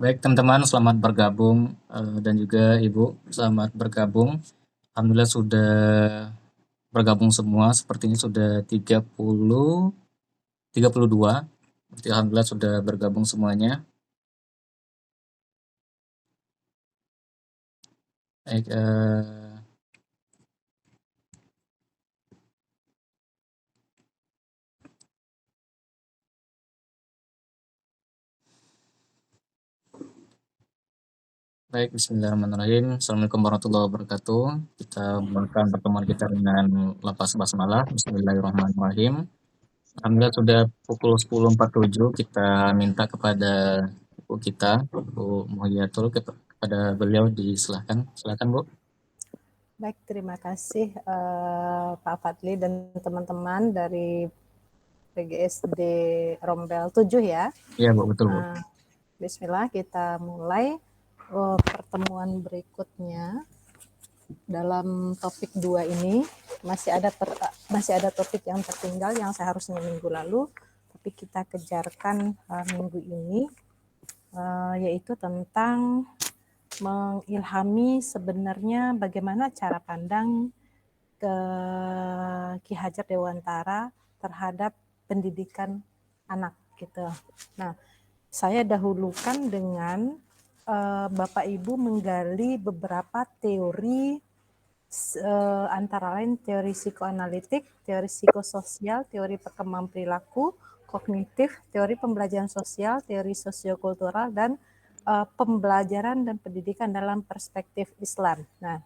Baik teman-teman, selamat bergabung dan juga Ibu, selamat bergabung. Alhamdulillah sudah bergabung semua, sepertinya sudah 32. Berarti alhamdulillah sudah bergabung semuanya. Baik, baik, bismillahirrahmanirrahim. Assalamualaikum warahmatullahi wabarakatuh. Kita melakukan pertemuan kita dengan lapas basmalah. Bismillahirrahmanirrahim. Alhamdulillah sudah pukul 10.47, kita minta kepada Ibu kita, Ibu Muhyiatul, kepada beliau disilahkan. Silakan Bu. Baik, terima kasih Pak Fadli dan teman-teman dari PGSD Rombel 7 ya. Iya Bu, betul Bu. Bismillah, kita mulai pertemuan berikutnya. Dalam topik 2 ini masih ada topik yang tertinggal yang seharusnya minggu lalu, tapi kita kejarkan minggu ini, yaitu tentang mengilhami sebenarnya bagaimana cara pandang ke Ki Hajar Dewantara terhadap pendidikan anak gitu. Nah, saya dahulukan dengan Bapak Ibu menggali beberapa teori antara lain teori psikoanalitik, teori psikososial, teori perkembangan perilaku, kognitif, teori pembelajaran sosial, teori sosiokultural, dan pembelajaran dan pendidikan dalam perspektif Islam. Nah,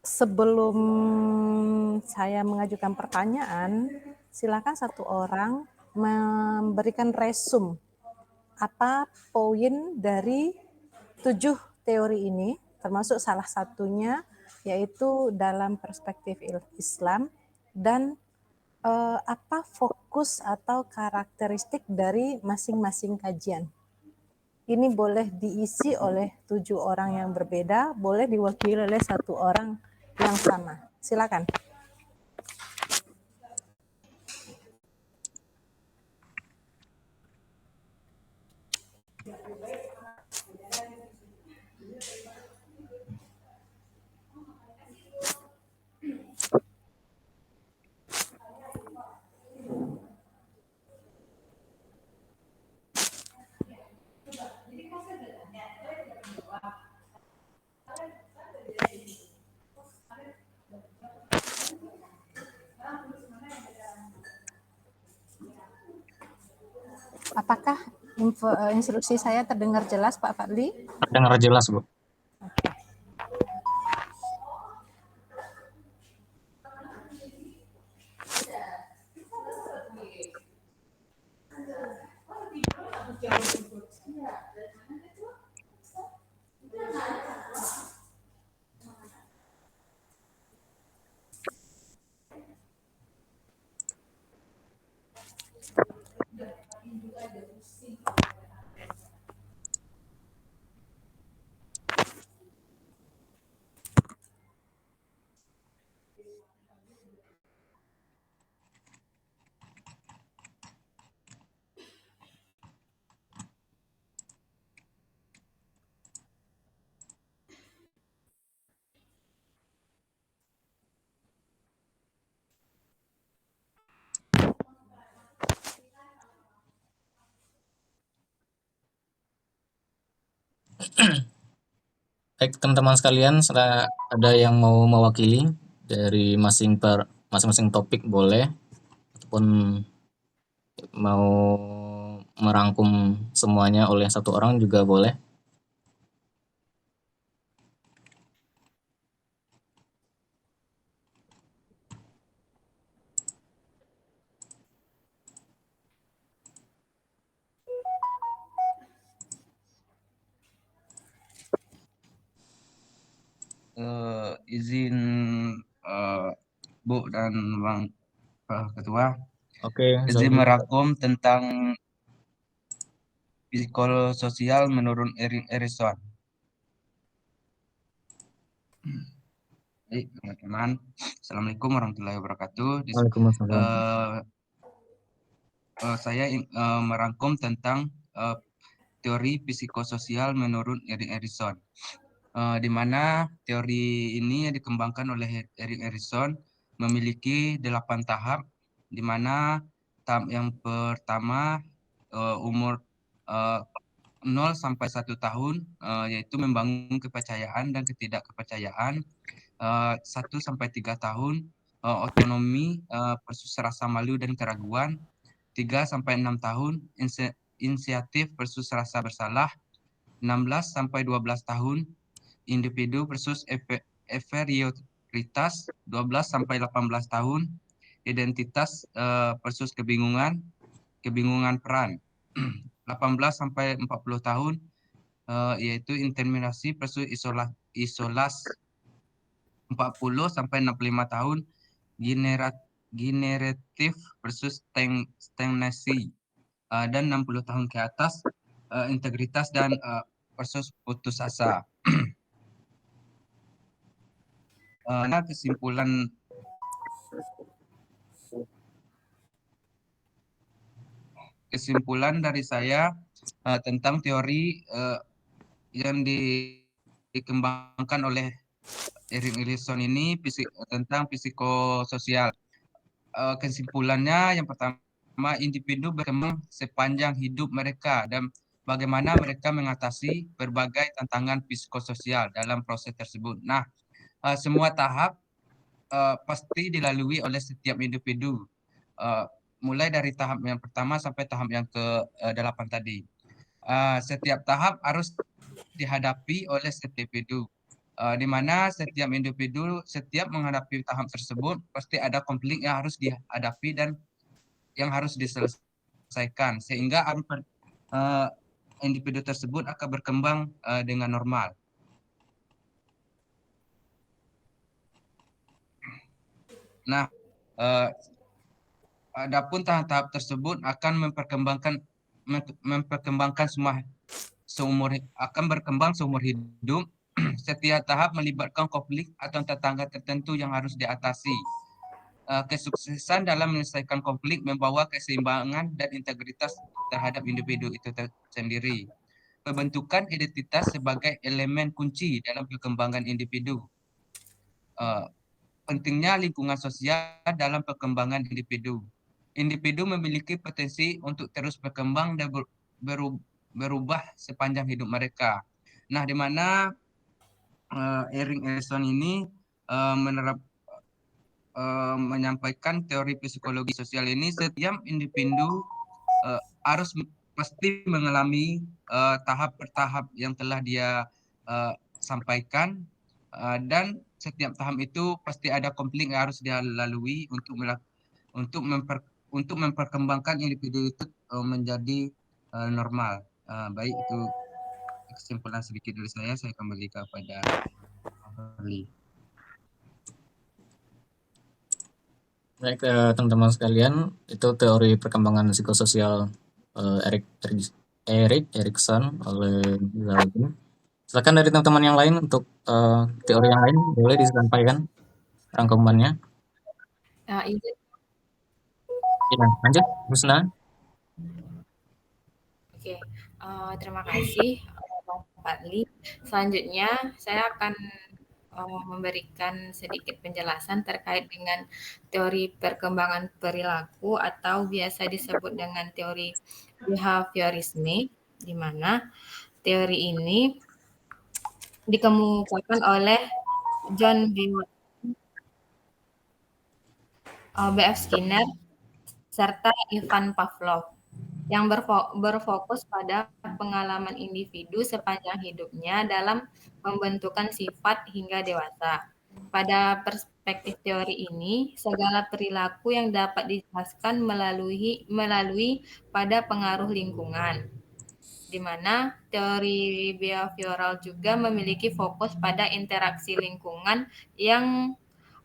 sebelum saya mengajukan pertanyaan, silakan satu orang memberikan resume apa poin dari 7 teori ini, termasuk salah satunya yaitu dalam perspektif Islam, dan apa fokus atau karakteristik dari masing-masing kajian. Ini boleh diisi oleh 7 orang yang berbeda, boleh diwakili oleh 1 orang yang sama. Silakan. Apakah instruksi saya terdengar jelas, Pak Fadli? Terdengar jelas Bu. Baik teman-teman sekalian, ada yang mau mewakili dari masing-masing topik boleh, ataupun mau merangkum semuanya oleh 1 orang juga boleh. Izin Bu dan Bang Ketua, Oke, izin merangkum tentang psikososial menurut Erikson. Baik, teman-teman. Assalamualaikum warahmatullahi wabarakatuh. Waalaikumsalam. Saya merangkum tentang teori psikososial menurut Erik Erikson. Di mana teori ini yang dikembangkan oleh Erik Erikson memiliki 8 tahap, di mana tahap yang pertama umur 0 sampai 1 tahun, yaitu membangun kepercayaan dan ketidakkepercayaan. 1 sampai 3 tahun otonomi versus rasa malu dan keraguan. 3 sampai 6 tahun inisiatif versus rasa bersalah. 16 sampai 12 tahun individu versus inferioritas. 12 sampai 18 tahun identitas versus kebingungan peran. 18 sampai 40 tahun yaitu intimidasi versus isolasi. 40 sampai 65 tahun generatif versus stagnasi. Dan 60 tahun ke atas integritas dan versus putus asa. Nah, kesimpulan dari saya tentang teori yang dikembangkan oleh Erik Erikson ini tentang psikososial. Kesimpulannya yang pertama, individu berkembang sepanjang hidup mereka dan bagaimana mereka mengatasi berbagai tantangan psikososial dalam proses tersebut. Nah, semua tahap pasti dilalui oleh setiap individu, mulai dari tahap yang pertama sampai tahap yang ke-8 tadi. Setiap tahap harus dihadapi oleh setiap individu, di mana setiap individu setiap menghadapi tahap tersebut pasti ada konflik yang harus dihadapi dan yang harus diselesaikan sehingga individu tersebut akan berkembang dengan normal. Nah, adapun tahap-tahap tersebut akan memperkembangkan akan berkembang seumur hidup. Setiap tahap melibatkan konflik atau tetangga tertentu yang harus diatasi. Kesuksesan dalam menyelesaikan konflik membawa keseimbangan dan integritas terhadap individu itu sendiri. Pembentukan identitas sebagai elemen kunci dalam perkembangan individu. Pentingnya lingkungan sosial dalam perkembangan individu. Individu memiliki potensi untuk terus berkembang dan berubah sepanjang hidup mereka. Nah, di mana Erik Erikson ini menyampaikan teori psikologi sosial ini, setiap individu harus pasti mengalami tahap per tahap yang telah dia sampaikan, dan setiap tahap itu pasti ada konflik yang harus dia lalui untuk memperkembangkan individu itu menjadi normal. Baik, itu kesimpulan sedikit dari saya kembali kepada Fadli. Baik, teman-teman sekalian, itu teori perkembangan psikososial Erik Erikson oleh Zaldin. Silakan dari teman-teman yang lain untuk teori yang lain boleh disampaikan rangkumannya. Izin. Ya, lanjut, Husna. Oke, terima kasih Bang Fadli. Selanjutnya saya akan memberikan sedikit penjelasan terkait dengan teori perkembangan perilaku atau biasa disebut dengan teori behaviorisme, di mana teori ini dikemukakan oleh John B.F. Skinner serta Ivan Pavlov yang berfokus pada pengalaman individu sepanjang hidupnya dalam pembentukan sifat hingga dewasa. Pada perspektif teori ini, segala perilaku yang dapat dijelaskan melalui pada pengaruh lingkungan, di mana teori behavioral juga memiliki fokus pada interaksi lingkungan yang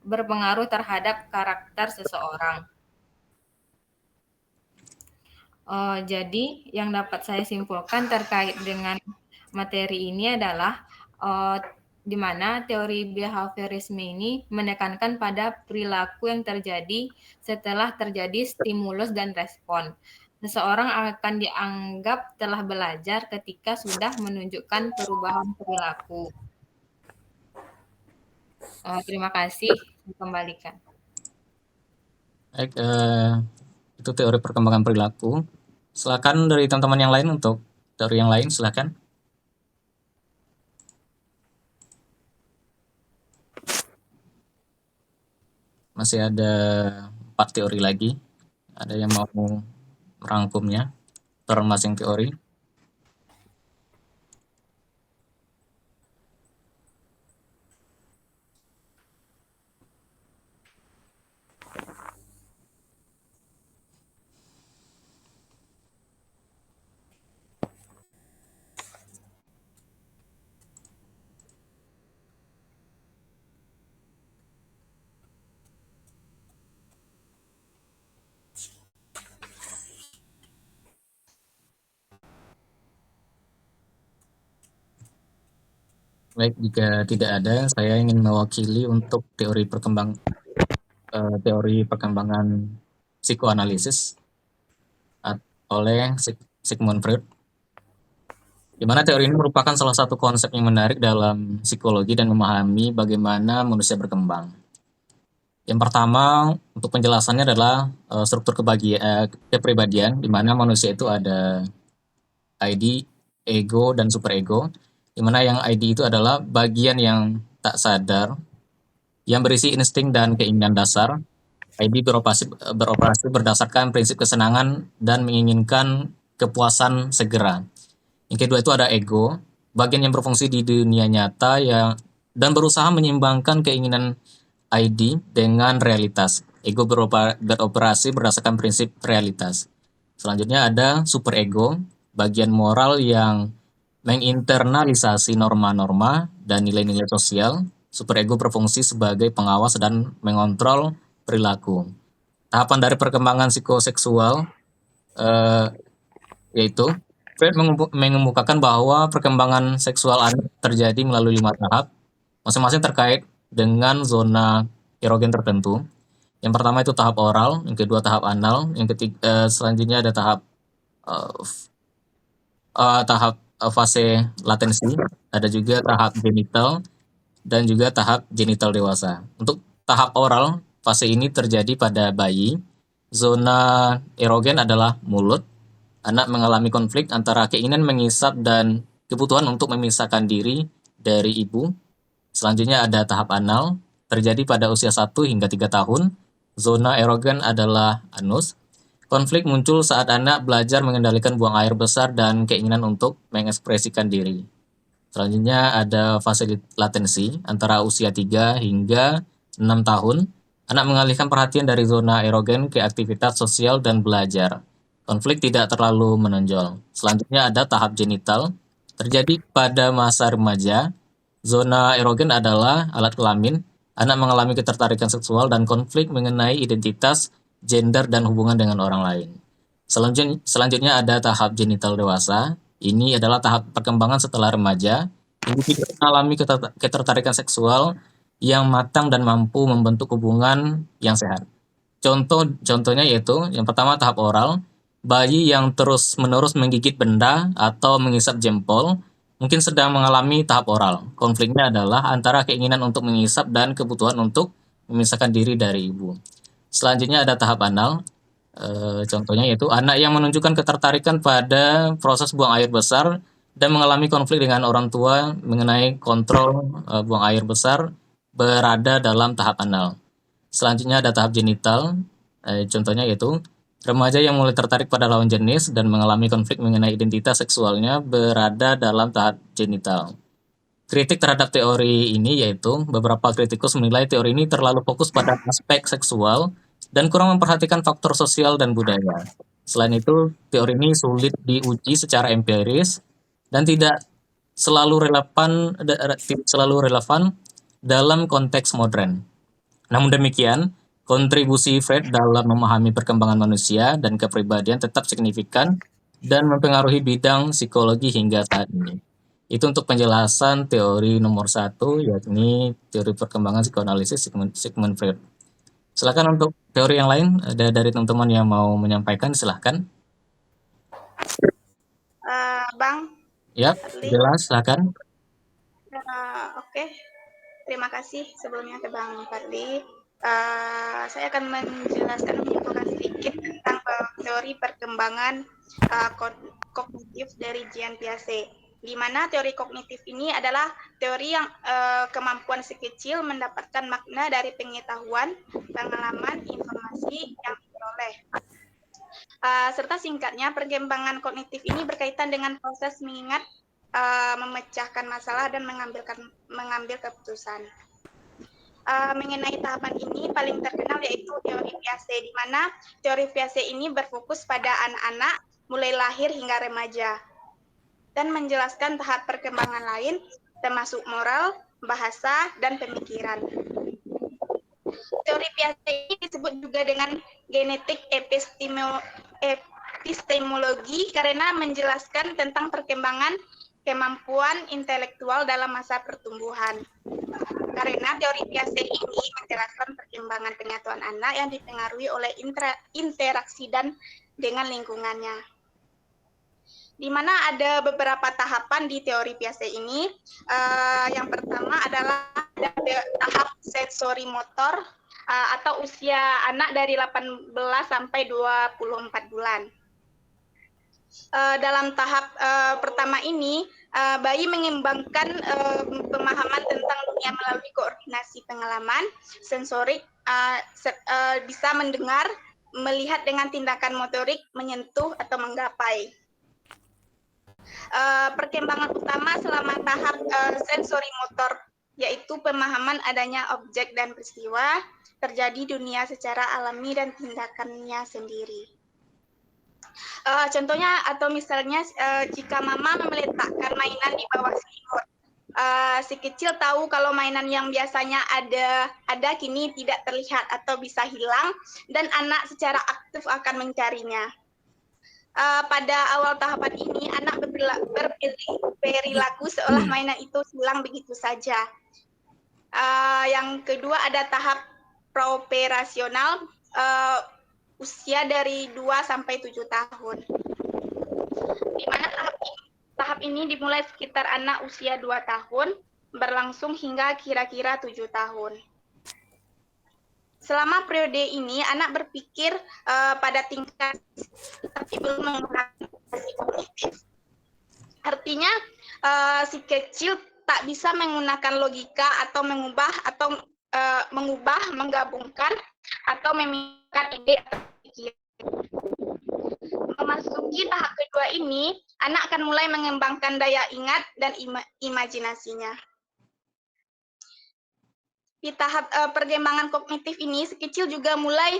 berpengaruh terhadap karakter seseorang. Jadi yang dapat saya simpulkan terkait dengan materi ini adalah di mana teori behaviorisme ini menekankan pada perilaku yang terjadi setelah terjadi stimulus dan respon. seseorang akan dianggap telah belajar ketika sudah menunjukkan perubahan perilaku. Terima kasih, dikembalikan. Baik, itu teori perkembangan perilaku. Silakan dari teman-teman yang lain untuk teori yang lain, silakan. Masih ada 4 teori lagi. Ada yang mau merangkumnya per masing teori? Baik, jika tidak ada, saya ingin mewakili untuk teori perkembangan psikoanalisis oleh Sigmund Freud, di mana teori ini merupakan salah satu konsep yang menarik dalam psikologi dan memahami bagaimana manusia berkembang. Yang pertama, untuk penjelasannya adalah struktur kepribadian, di mana manusia itu ada ID, ego, dan superego, di mana yang ID itu adalah bagian yang tak sadar, yang berisi insting dan keinginan dasar. ID beroperasi berdasarkan prinsip kesenangan dan menginginkan kepuasan segera. Yang kedua itu ada ego, bagian yang berfungsi di dunia nyata dan berusaha menyeimbangkan keinginan ID dengan realitas. Ego beroperasi berdasarkan prinsip realitas. Selanjutnya ada superego, bagian moral yang menginternalisasi norma-norma dan nilai-nilai sosial. Superego berfungsi sebagai pengawas dan mengontrol perilaku. Tahapan dari perkembangan psikoseksual yaitu Freud mengemukakan bahwa perkembangan seksual anak terjadi melalui 5 tahap, masing-masing terkait dengan zona erogen tertentu. Yang pertama itu tahap oral, yang kedua tahap anal, yang ketiga selanjutnya ada tahap fase latensi, ada juga tahap genital, dan juga tahap genital dewasa. Untuk tahap oral, fase ini terjadi pada bayi. Zona erogen adalah mulut. Anak mengalami konflik antara keinginan mengisap dan kebutuhan untuk memisahkan diri dari ibu. Selanjutnya ada tahap anal, terjadi pada usia 1 hingga 3 tahun. Zona erogen adalah anus. Konflik muncul saat anak belajar mengendalikan buang air besar dan keinginan untuk mengekspresikan diri. Selanjutnya ada fase latensi antara usia 3 hingga 6 tahun. Anak mengalihkan perhatian dari zona erogen ke aktivitas sosial dan belajar. Konflik tidak terlalu menonjol. Selanjutnya ada tahap genital, terjadi pada masa remaja. Zona erogen adalah alat kelamin. Anak mengalami ketertarikan seksual dan konflik mengenai identitas, gender, dan hubungan dengan orang lain. Selanjutnya ada tahap genital dewasa. Ini adalah tahap perkembangan setelah remaja. Individu mengalami ketertarikan seksual yang matang dan mampu membentuk hubungan yang sehat. Contohnya yaitu yang pertama tahap oral. Bayi yang terus-menerus menggigit benda atau mengisap jempol mungkin sedang mengalami tahap oral. Konfliknya adalah antara keinginan untuk mengisap dan kebutuhan untuk memisahkan diri dari ibu. Selanjutnya ada tahap anal. Contohnya yaitu anak yang menunjukkan ketertarikan pada proses buang air besar dan mengalami konflik dengan orang tua mengenai kontrol buang air besar berada dalam tahap anal. Selanjutnya ada tahap genital. Contohnya yaitu remaja yang mulai tertarik pada lawan jenis dan mengalami konflik mengenai identitas seksualnya berada dalam tahap genital. Kritik terhadap teori ini yaitu beberapa kritikus menilai teori ini terlalu fokus pada aspek seksual dan kurang memperhatikan faktor sosial dan budaya. Selain itu, teori ini sulit diuji secara empiris dan tidak selalu relevan dalam konteks modern. Namun demikian, kontribusi Freud dalam memahami perkembangan manusia dan kepribadian tetap signifikan dan mempengaruhi bidang psikologi hingga saat ini. Itu untuk penjelasan teori nomor 1, yakni teori perkembangan psikoanalisis Sigmund Freud. Silakan untuk teori yang lain, ada dari teman-teman yang mau menyampaikan, silahkan. Bang Ya, Fadli. jelas, silakan. Oke, terima kasih sebelumnya ke Bang Fadli. Saya akan menyimpulkan sedikit tentang teori perkembangan kognitif dari Jean Piaget. Di mana teori kognitif ini adalah teori yang kemampuan si kecil mendapatkan makna dari pengetahuan, pengalaman, informasi yang diperoleh. Serta singkatnya, perkembangan kognitif ini berkaitan dengan proses mengingat, memecahkan masalah, dan mengambil keputusan. Mengenai tahapan ini paling terkenal yaitu teori Piaget, di mana teori Piaget ini berfokus pada anak-anak mulai lahir hingga remaja dan menjelaskan tahap perkembangan lain termasuk moral, bahasa, dan pemikiran. Teori Piaget ini disebut juga dengan genetik epistemologi karena menjelaskan tentang perkembangan kemampuan intelektual dalam masa pertumbuhan. Karena teori Piaget ini menjelaskan perkembangan pengetahuan anak yang dipengaruhi oleh interaksi dan dengan lingkungannya. Di mana ada beberapa tahapan di teori Piaget ini. Yang pertama adalah tahap sensori motor atau usia anak dari 18 sampai 24 bulan. Dalam tahap pertama ini, bayi mengembangkan pemahaman tentang dunia melalui koordinasi pengalaman, sensorik, bisa mendengar, melihat dengan tindakan motorik, menyentuh atau menggapai. Perkembangan utama selama tahap sensori motor yaitu pemahaman adanya objek dan peristiwa, terjadi dunia secara alami dan tindakannya sendiri. Contohnya atau misalnya jika mama meletakkan mainan di bawah selimut, si kecil tahu kalau mainan yang biasanya ada kini tidak terlihat atau bisa hilang, dan anak secara aktif akan mencarinya. Pada awal tahapan ini, anak berperilaku seolah mainan itu hilang begitu saja. Yang kedua ada tahap praoperasional, usia dari 2 sampai 7 tahun. Di mana tahap ini dimulai sekitar anak usia 2 tahun, berlangsung hingga kira-kira 7 tahun. Selama periode ini, anak berpikir pada tingkat tapi belum menggunakan kognitif. Artinya, si kecil tak bisa menggunakan logika atau mengubah, menggabungkan, atau memikirkan ide atau pikiran. Memasuki tahap kedua ini, anak akan mulai mengembangkan daya ingat dan imajinasinya. Di tahap perkembangan kognitif ini, si kecil juga mulai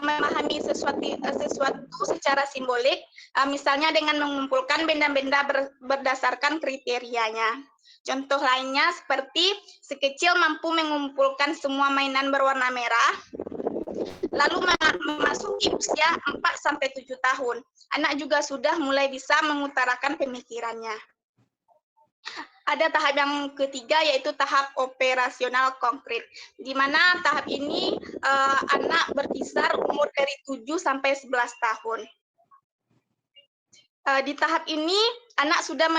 memahami sesuatu secara simbolik, misalnya dengan mengumpulkan benda-benda berdasarkan kriterianya. Contoh lainnya seperti si kecil mampu mengumpulkan semua mainan berwarna merah, lalu memasuki usia 4-7 tahun. Anak juga sudah mulai bisa mengutarakan pemikirannya. Ada tahap yang ketiga yaitu tahap operasional konkret, di mana tahap ini anak berkisar umur dari 7 sampai 11 tahun. Di tahap ini anak sudah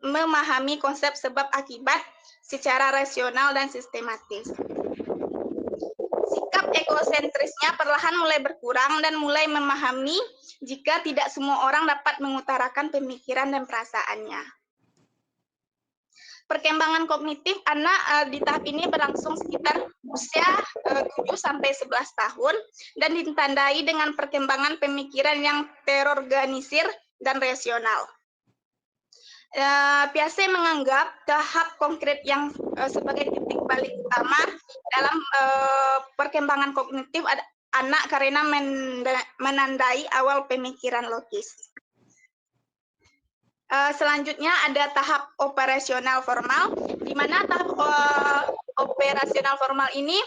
memahami konsep sebab akibat secara rasional dan sistematis. Sikap egosentrisnya perlahan mulai berkurang dan mulai memahami jika tidak semua orang dapat mengutarakan pemikiran dan perasaannya. Perkembangan kognitif anak di tahap ini berlangsung sekitar usia 7 sampai 11 tahun dan ditandai dengan perkembangan pemikiran yang terorganisir dan rasional. Piaget menganggap tahap konkret yang sebagai titik balik utama dalam perkembangan kognitif anak karena menandai awal pemikiran logis. Selanjutnya ada tahap operasional formal, di mana tahap operasional formal ini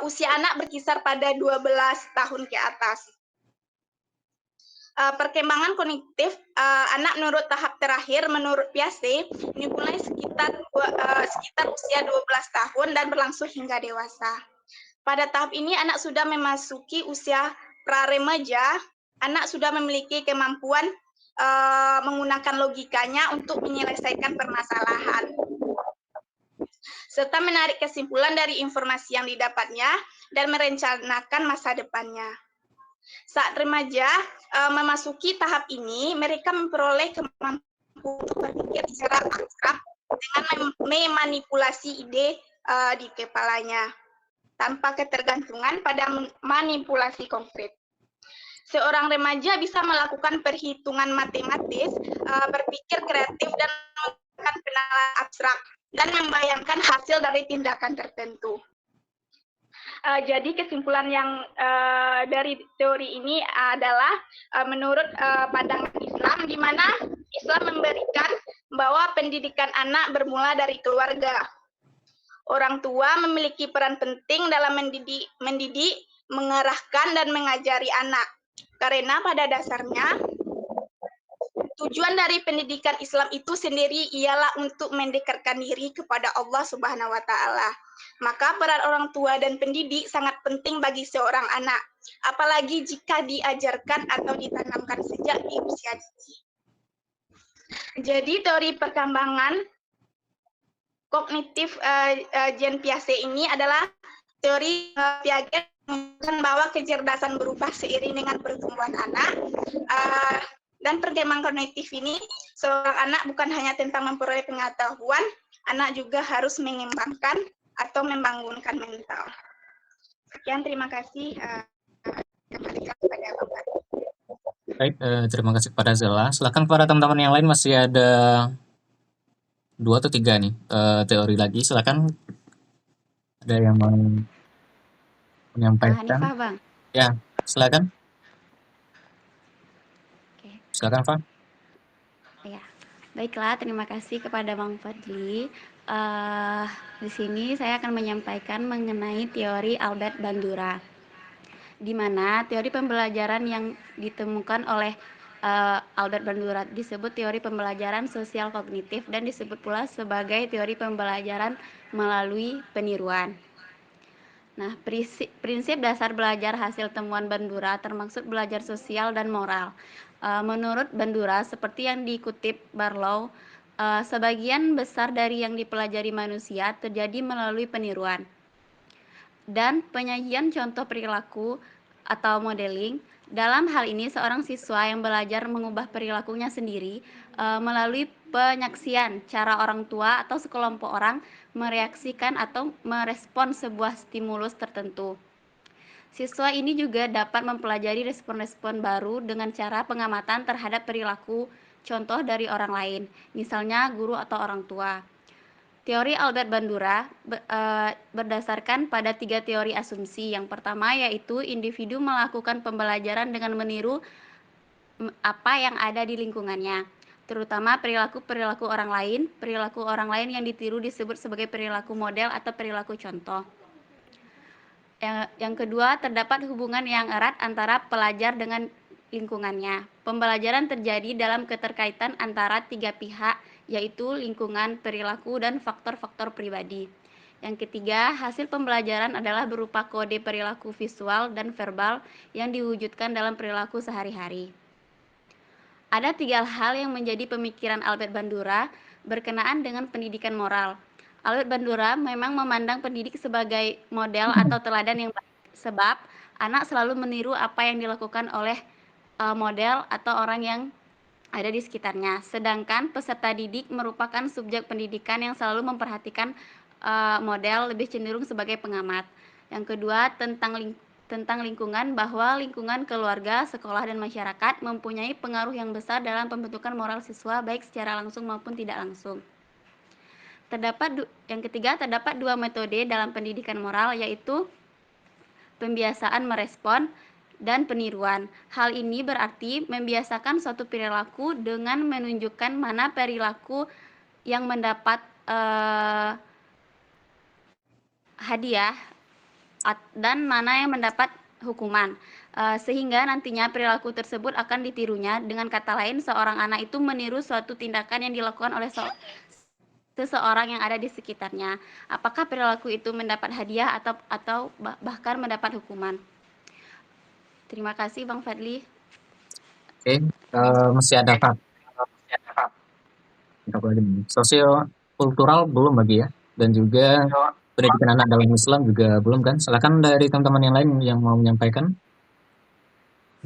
usia anak berkisar pada 12 tahun ke atas. Perkembangan kognitif anak menurut tahap terakhir menurut Piaget dimulai sekitar usia 12 tahun dan berlangsung hingga dewasa. Pada tahap ini anak sudah memasuki usia pra-remaja, anak sudah memiliki kemampuan menggunakan logikanya untuk menyelesaikan permasalahan, serta menarik kesimpulan dari informasi yang didapatnya dan merencanakan masa depannya. Saat remaja memasuki tahap ini, mereka memperoleh kemampuan untuk berpikir secara abstrak dengan memanipulasi ide di kepalanya, tanpa ketergantungan pada manipulasi konkret. Seorang remaja bisa melakukan perhitungan matematis, berpikir kreatif, dan melakukan penalaran abstrak, dan membayangkan hasil dari tindakan tertentu. Jadi kesimpulan yang dari teori ini adalah menurut pandangan Islam, di mana Islam memberikan bahwa pendidikan anak bermula dari keluarga. Orang tua memiliki peran penting dalam mendidik, mengarahkan, dan mengajari anak. Karena pada dasarnya, tujuan dari pendidikan Islam itu sendiri ialah untuk mendekatkan diri kepada Allah Subhanahu wa Ta'ala. Maka peran orang tua dan pendidik sangat penting bagi seorang anak, apalagi jika diajarkan atau ditanamkan sejak di usia dini. Jadi teori perkembangan kognitif Jean Piaget ini adalah teori Piaget menunjukkan bahwa kecerdasan berubah seiring dengan pertumbuhan anak, dan perkembangan kognitif ini seorang anak bukan hanya tentang memperoleh pengetahuan, anak juga harus mengembangkan atau membangunkan mental. Sekian, terima kasih. Kembalikan kepada Bapak. Baik, terima kasih kepada Zela. Silakan para teman-teman yang lain, masih ada 2 atau 3 nih teori lagi. Silakan, ada yang mau menyampaikan? Hanifah, Bang. Ya, silakan. Oke. Silakan, Pak. Ya, baiklah. Terima kasih kepada Bang Fadli. Di sini saya akan menyampaikan mengenai teori Albert Bandura, di mana teori pembelajaran yang ditemukan oleh Albert Bandura disebut teori pembelajaran sosial kognitif dan disebut pula sebagai teori pembelajaran melalui peniruan. Nah, prinsip dasar belajar hasil temuan Bandura termasuk belajar sosial dan moral. Menurut Bandura, seperti yang dikutip Barlow, sebagian besar dari yang dipelajari manusia terjadi melalui peniruan. Dan penyajian contoh perilaku atau modeling. Dalam hal ini, seorang siswa yang belajar mengubah perilakunya sendiri melalui penyaksian cara orang tua atau sekelompok orang mereaksikan atau merespon sebuah stimulus tertentu. Siswa ini juga dapat mempelajari respon-respon baru dengan cara pengamatan terhadap perilaku contoh dari orang lain, misalnya guru atau orang tua. Teori Albert Bandura berdasarkan pada 3 teori asumsi. Yang pertama yaitu individu melakukan pembelajaran dengan meniru apa yang ada di lingkungannya, terutama perilaku orang lain. Perilaku orang lain yang ditiru disebut sebagai perilaku model atau perilaku contoh. Yang kedua, terdapat hubungan yang erat antara pelajar dengan lingkungannya. Pembelajaran terjadi dalam keterkaitan antara 3 pihak, yaitu lingkungan, perilaku, dan faktor-faktor pribadi. Yang ketiga, hasil pembelajaran adalah berupa kode perilaku visual dan verbal yang diwujudkan dalam perilaku sehari-hari. Ada 3 hal yang menjadi pemikiran Albert Bandura berkenaan dengan pendidikan moral. Albert Bandura memang memandang pendidik sebagai model atau teladan yang baik, sebab anak selalu meniru apa yang dilakukan oleh model atau orang yang ada di sekitarnya. Sedangkan peserta didik merupakan subjek pendidikan yang selalu memperhatikan model, lebih cenderung sebagai pengamat. Yang kedua, tentang lingkungan, bahwa lingkungan keluarga, sekolah, dan masyarakat mempunyai pengaruh yang besar dalam pembentukan moral siswa, baik secara langsung maupun tidak langsung. Yang ketiga, terdapat 2 metode dalam pendidikan moral, yaitu pembiasaan merespon dan peniruan. Hal ini berarti membiasakan suatu perilaku dengan menunjukkan mana perilaku yang mendapat hadiah dan mana yang mendapat hukuman, sehingga nantinya perilaku tersebut akan ditirunya. Dengan kata lain, seorang anak itu meniru suatu tindakan yang dilakukan oleh seseorang yang ada di sekitarnya, apakah perilaku itu mendapat hadiah atau bahkan mendapat hukuman. Terima kasih, Bang Fadli. Oke, masih ada apa lagi nih? Sosio kultural belum lagi ya, dan juga pendidikan anak dalam Islam juga belum kan? Silakan dari teman-teman yang lain yang mau menyampaikan.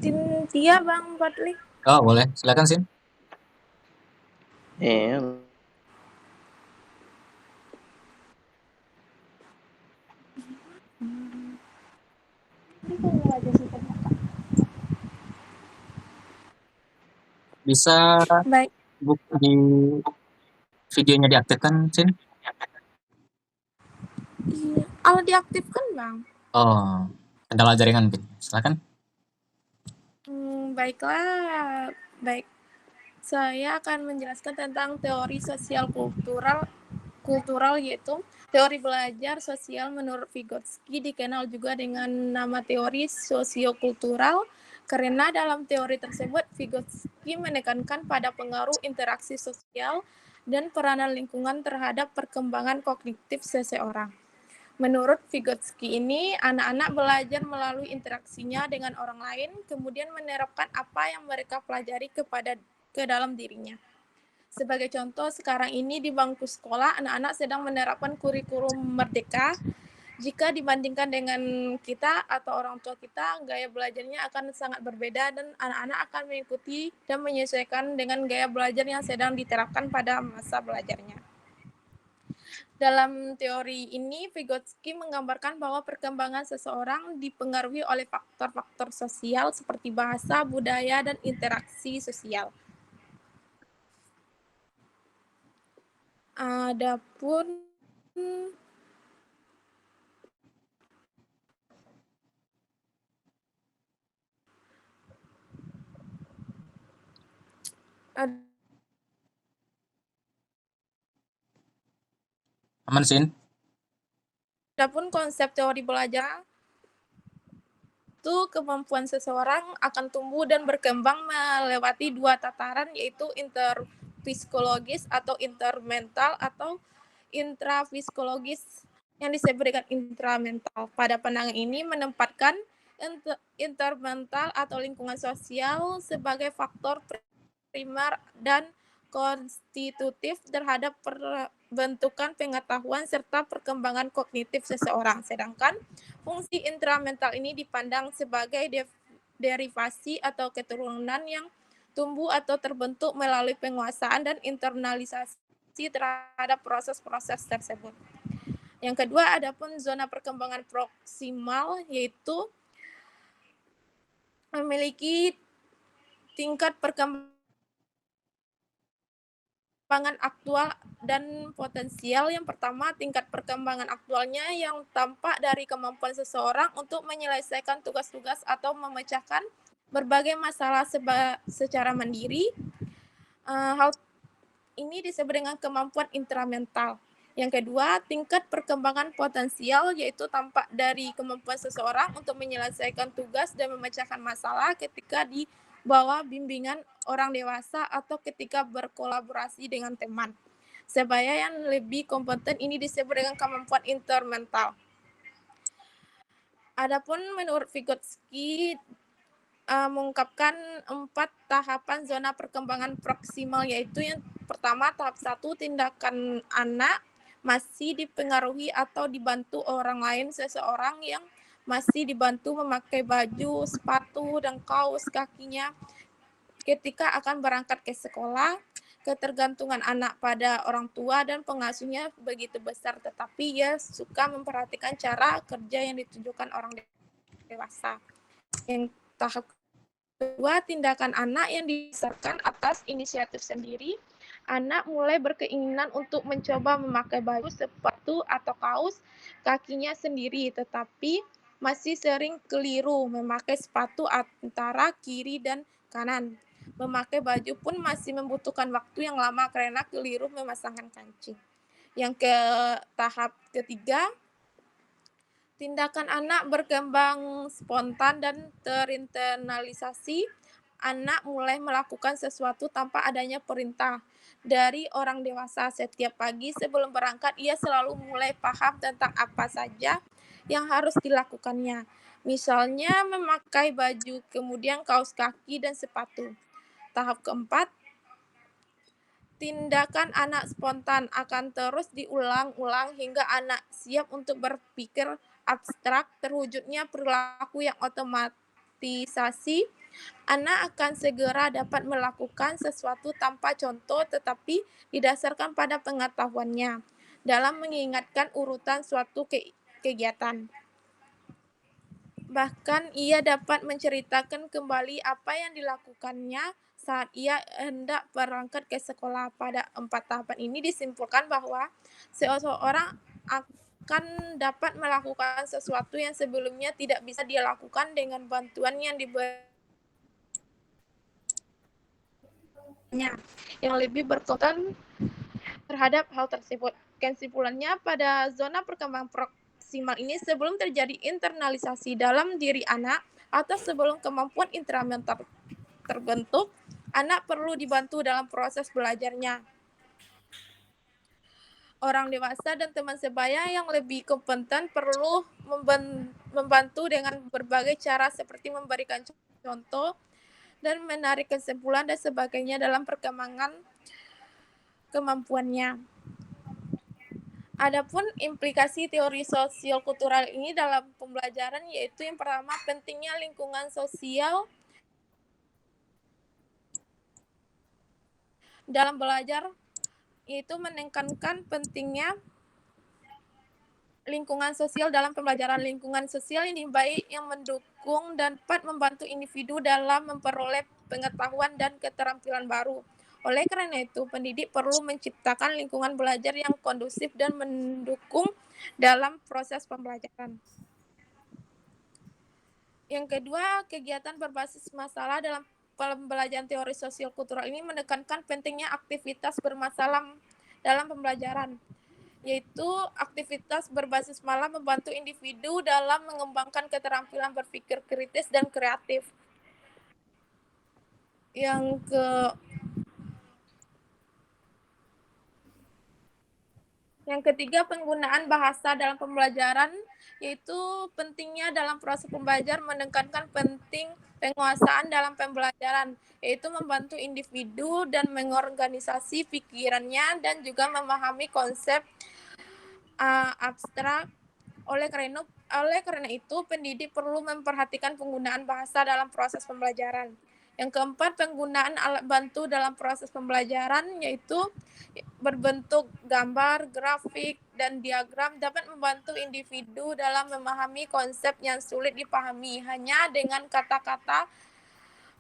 Cynthia Bang Fadli. Oh boleh, silakan Sin. Bisa Baik. di videonya diaktifkan, Sin? Iya. Kalau diaktifkan Bang. Oh, kendala jaringan mungkin. Silakan. Baiklah. Baik. Saya akan menjelaskan tentang teori sosial kultural yaitu teori belajar sosial menurut Vygotsky, dikenal juga dengan nama teori sosiokultural karena dalam teori tersebut Vygotsky menekankan pada pengaruh interaksi sosial dan peranan lingkungan terhadap perkembangan kognitif seseorang. Menurut Vygotsky ini, anak-anak belajar melalui interaksinya dengan orang lain, kemudian menerapkan apa yang mereka pelajari ke dalam dirinya. Sebagai contoh, sekarang ini di bangku sekolah, anak-anak sedang menerapkan kurikulum merdeka. Jika dibandingkan dengan kita atau orang tua kita, gaya belajarnya akan sangat berbeda dan anak-anak akan mengikuti dan menyesuaikan dengan gaya belajar yang sedang diterapkan pada masa belajarnya. Dalam teori ini, Vygotsky menggambarkan bahwa perkembangan seseorang dipengaruhi oleh faktor-faktor sosial seperti bahasa, budaya, dan interaksi sosial. Adapun Aman, Sin? Adapun konsep teori belajar itu kemampuan seseorang akan tumbuh dan berkembang melewati dua tataran, yaitu interpsikologis atau intermental atau intrapsikologis yang disebut dengan intramental. Pada pandangan ini menempatkan intermental atau lingkungan sosial sebagai faktor primer dan konstitutif terhadap perbentukan pengetahuan serta perkembangan kognitif seseorang. Sedangkan fungsi intramental ini dipandang sebagai derivasi atau keturunan yang tumbuh atau terbentuk melalui penguasaan dan internalisasi terhadap proses-proses tersebut. Yang kedua, adapun zona perkembangan proksimal, yaitu memiliki tingkat perkembangan aktual dan potensial. Yang pertama, tingkat perkembangan aktualnya yang tampak dari kemampuan seseorang untuk menyelesaikan tugas-tugas atau memecahkan berbagai masalah secara mandiri. Hal ini disebut dengan kemampuan intramental. Yang kedua, tingkat perkembangan potensial, yaitu tampak dari kemampuan seseorang untuk menyelesaikan tugas dan memecahkan masalah ketika di bawah bimbingan orang dewasa atau ketika berkolaborasi dengan teman. Supaya yang lebih kompeten ini disebut dengan kemampuan intermental. Adapun menurut Vygotsky, mengungkapkan 4 tahapan zona perkembangan proksimal, yaitu yang pertama, tahap 1, tindakan anak masih dipengaruhi atau dibantu orang lain. Seseorang yang masih dibantu memakai baju, sepatu, dan kaos kakinya ketika akan berangkat ke sekolah. Ketergantungan anak pada orang tua dan pengasuhnya begitu besar, tetapi ia suka memperhatikan cara kerja yang ditunjukkan orang dewasa. Yang tahap kedua, tindakan anak yang didasarkan atas inisiatif sendiri. Anak mulai berkeinginan untuk mencoba memakai baju, sepatu, atau kaos kakinya sendiri, tetapi masih sering keliru memakai sepatu antara kiri dan kanan. Memakai baju pun masih membutuhkan waktu yang lama karena keliru memasangkan kancing. Yang ke tahap ketiga, tindakan anak berkembang spontan dan terinternalisasi. Anak mulai melakukan sesuatu tanpa adanya perintah dari orang dewasa. Setiap pagi sebelum berangkat, ia selalu mulai paham tentang apa saja yang harus dilakukannya. Misalnya memakai baju, kemudian kaos kaki dan sepatu. tahap keempat, tindakan anak spontan akan terus diulang-ulang hingga anak siap untuk berpikir abstrak, terwujudnya perilaku yang otomatisasi. Anak akan segera dapat melakukan sesuatu tanpa contoh tetapi didasarkan pada pengetahuannya dalam mengingatkan urutan suatu kegiatan. Bahkan ia dapat menceritakan kembali apa yang dilakukannya saat ia hendak berangkat ke sekolah. Pada 4 tahapan ini disimpulkan bahwa seseorang akan dapat melakukan sesuatu yang sebelumnya tidak bisa dia lakukan dengan bantuan yang diberinya, yang lebih berkonten terhadap hal tersebut. Kesimpulannya, pada zona perkembangan proksimal ini sebelum terjadi internalisasi dalam diri anak atau sebelum kemampuan intramental terbentuk, anak perlu dibantu dalam proses belajarnya. Orang dewasa dan teman sebaya yang lebih kompeten perlu membantu dengan berbagai cara seperti memberikan contoh dan menarik kesimpulan dan sebagainya dalam perkembangan kemampuannya. Adapun implikasi teori sosial kultural ini dalam pembelajaran yaitu yang pertama, pentingnya lingkungan sosial dalam belajar, yaitu menekankan pentingnya lingkungan sosial dalam pembelajaran. Lingkungan sosial ini baik yang mendukung dan dapat membantu individu dalam memperoleh pengetahuan dan keterampilan baru. Oleh karena itu, pendidik perlu menciptakan lingkungan belajar yang kondusif dan mendukung dalam proses pembelajaran. Yang kedua, kegiatan berbasis masalah dalam pembelajaran teori sosial kultural ini menekankan pentingnya aktivitas bermasalah dalam pembelajaran, yaitu aktivitas berbasis masalah membantu individu dalam mengembangkan keterampilan berpikir kritis dan kreatif. Yang ketiga, penggunaan bahasa dalam pembelajaran, yaitu pentingnya dalam proses pembelajaran menekankan penting penguasaan dalam pembelajaran, yaitu membantu individu dan mengorganisasi pikirannya dan juga memahami konsep abstrak. Oleh karena itu, pendidik perlu memperhatikan penggunaan bahasa dalam proses pembelajaran. Yang keempat, penggunaan alat bantu dalam proses pembelajaran, yaitu berbentuk gambar, grafik, dan diagram dapat membantu individu dalam memahami konsep yang sulit dipahami hanya dengan kata-kata.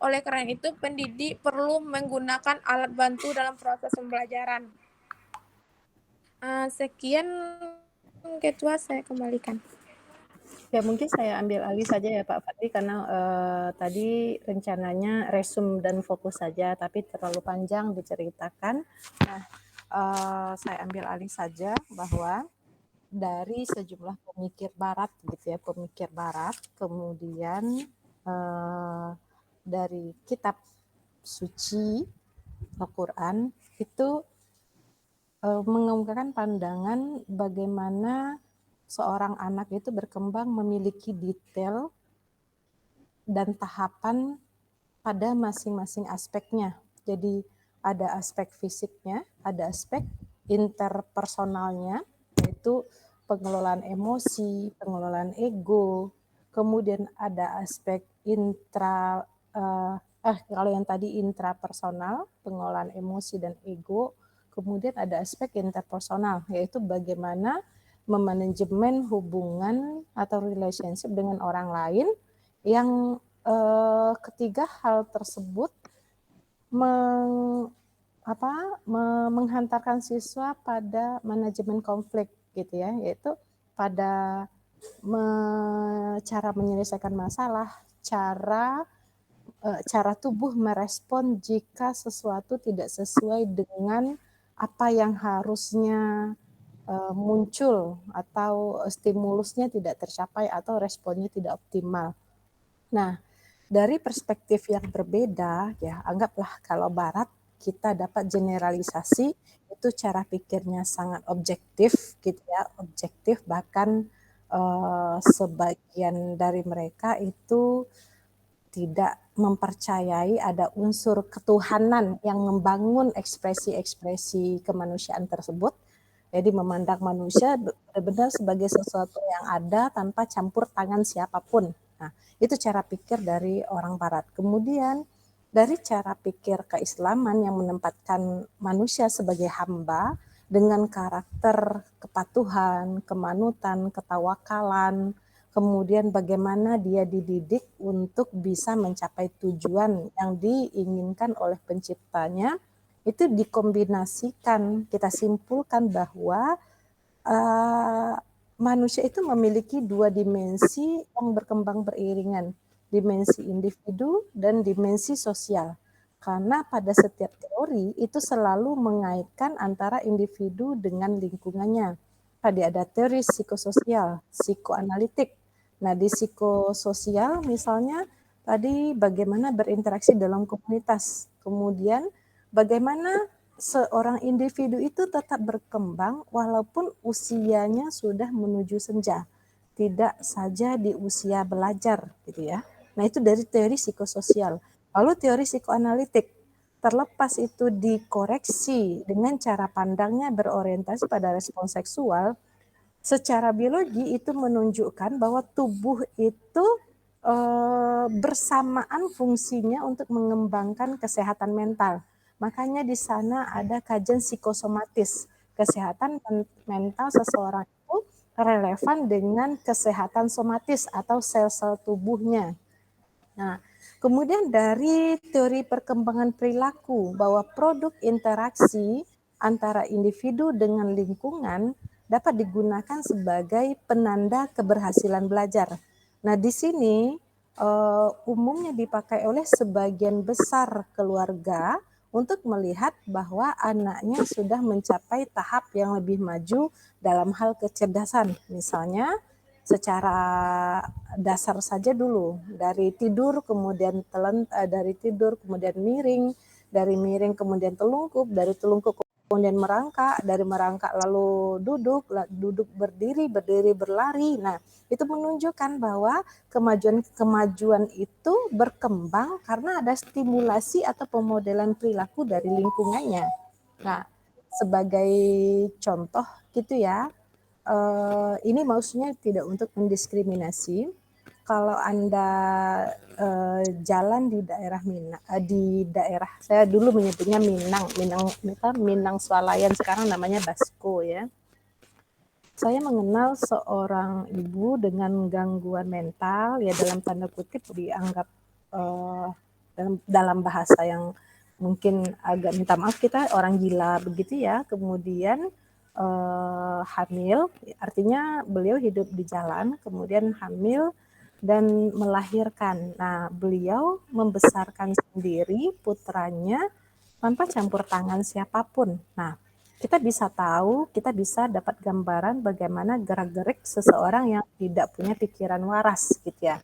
Oleh karena itu, pendidik perlu menggunakan alat bantu dalam proses pembelajaran. Sekian, Ketua, saya kembalikan. Ya, mungkin saya ambil alih saja ya Pak Fadli, karena tadi rencananya resum dan fokus saja, tapi terlalu panjang diceritakan. Nah, saya ambil alih saja bahwa dari sejumlah pemikir Barat, gitu ya, pemikir Barat, kemudian dari kitab suci Al-Quran itu mengemukakan pandangan bagaimana seorang anak itu berkembang memiliki detail dan tahapan pada masing-masing aspeknya. Jadi ada aspek fisiknya, ada aspek interpersonalnya, yaitu pengelolaan emosi, pengelolaan ego, kemudian ada aspek kalau yang tadi intrapersonal, pengelolaan emosi dan ego, kemudian ada aspek interpersonal, yaitu bagaimana memanajemen hubungan atau relationship dengan orang lain, yang ketiga hal tersebut menghantarkan siswa pada manajemen konflik, gitu ya, yaitu pada cara menyelesaikan masalah, cara tubuh merespon jika sesuatu tidak sesuai dengan apa yang harusnya muncul atau stimulusnya tidak tercapai atau responnya tidak optimal. Nah, dari perspektif yang berbeda, ya anggaplah kalau Barat kita dapat generalisasi, itu cara pikirnya sangat objektif, gitu ya, objektif, bahkan sebagian dari mereka itu tidak mempercayai ada unsur ketuhanan yang membangun ekspresi-ekspresi kemanusiaan tersebut. Jadi memandang manusia benar-benar sebagai sesuatu yang ada tanpa campur tangan siapapun. Nah, itu cara pikir dari orang Barat. Kemudian dari cara pikir keislaman yang menempatkan manusia sebagai hamba dengan karakter kepatuhan, kemanutan, ketawakalan, kemudian bagaimana dia dididik untuk bisa mencapai tujuan yang diinginkan oleh penciptanya, itu dikombinasikan, kita simpulkan bahwa manusia itu memiliki dua dimensi yang berkembang beriringan, dimensi individu dan dimensi sosial. Karena pada setiap teori itu selalu mengaitkan antara individu dengan lingkungannya. Tadi ada teori psikososial, psikoanalitik. Nah, di psikososial misalnya tadi bagaimana berinteraksi dalam komunitas. Kemudian bagaimana seorang individu itu tetap berkembang walaupun usianya sudah menuju senja. Tidak saja di usia belajar gitu ya. Nah, itu dari teori psikososial. Lalu teori psikoanalitik, terlepas itu dikoreksi dengan cara pandangnya berorientasi pada respons seksual, secara biologi itu menunjukkan bahwa tubuh itu bersamaan fungsinya untuk mengembangkan kesehatan mental. Makanya di sana ada kajian psikosomatis. Kesehatan mental seseorang itu relevan dengan kesehatan somatis atau sel-sel tubuhnya. Nah, kemudian dari teori perkembangan perilaku bahwa produk interaksi antara individu dengan lingkungan dapat digunakan sebagai penanda keberhasilan belajar. Nah, di sini umumnya dipakai oleh sebagian besar keluarga untuk melihat bahwa anaknya sudah mencapai tahap yang lebih maju dalam hal kecerdasan. Misalnya secara dasar saja dulu, dari tidur kemudian dari tidur kemudian miring, dari miring kemudian telungkup, dari telungkup kemudian merangkak, dari merangkak lalu duduk berdiri, berdiri berlari. Nah, itu menunjukkan bahwa kemajuan itu berkembang karena ada stimulasi atau pemodelan perilaku dari lingkungannya. Nah, sebagai contoh gitu ya, ini maksudnya tidak untuk mendiskriminasi. Kalau Anda jalan di daerah daerah saya dulu menyebutnya Minang Swalayan, sekarang namanya Basko ya. Saya mengenal seorang ibu dengan gangguan mental, ya dalam tanda kutip dianggap dalam bahasa yang mungkin agak minta maaf kita orang gila begitu ya. Kemudian hamil, artinya beliau hidup di jalan, kemudian hamil dan melahirkan. Nah, beliau membesarkan sendiri putranya tanpa campur tangan siapapun. Nah, kita bisa tahu, kita bisa dapat gambaran bagaimana gerak-gerik seseorang yang tidak punya pikiran waras gitu ya.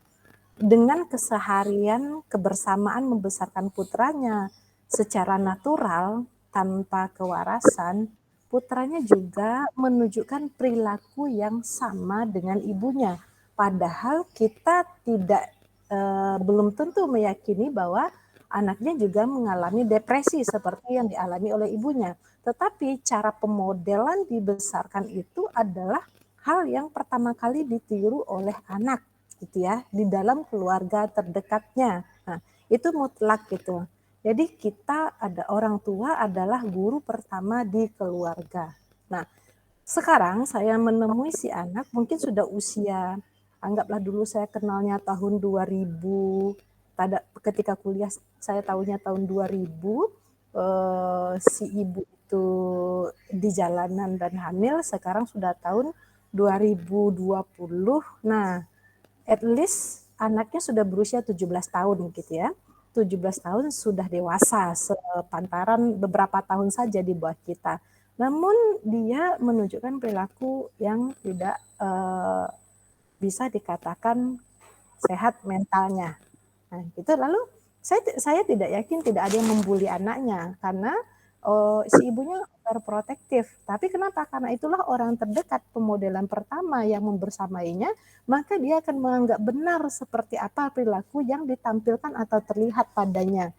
Dengan keseharian kebersamaan membesarkan putranya secara natural tanpa kewarasan, putranya juga menunjukkan perilaku yang sama dengan ibunya. Padahal kita belum tentu meyakini bahwa anaknya juga mengalami depresi seperti yang dialami oleh ibunya. Tetapi cara pemodelan dibesarkan itu adalah hal yang pertama kali ditiru oleh anak gitu ya, di dalam keluarga terdekatnya. Nah, itu mutlak gitu. Jadi kita orang tua adalah guru pertama di keluarga. Nah, sekarang saya menemui si anak mungkin sudah usia, anggaplah dulu saya kenalnya tahun 2000, ketika kuliah saya tahunya tahun 2000, si ibu itu di jalanan dan hamil, sekarang sudah tahun 2020. Nah, at least anaknya sudah berusia 17 tahun gitu ya. 17 tahun sudah dewasa, sepantaran beberapa tahun saja di bawah kita. Namun dia menunjukkan perilaku yang tidak bisa dikatakan sehat mentalnya. Nah, gitu. Lalu saya tidak yakin tidak ada yang membuli anaknya karena si ibunya overprotektif. Tapi kenapa? Karena itulah orang terdekat pemodelan pertama yang membersamainya, maka dia akan menganggap benar seperti apa perilaku yang ditampilkan atau terlihat padanya.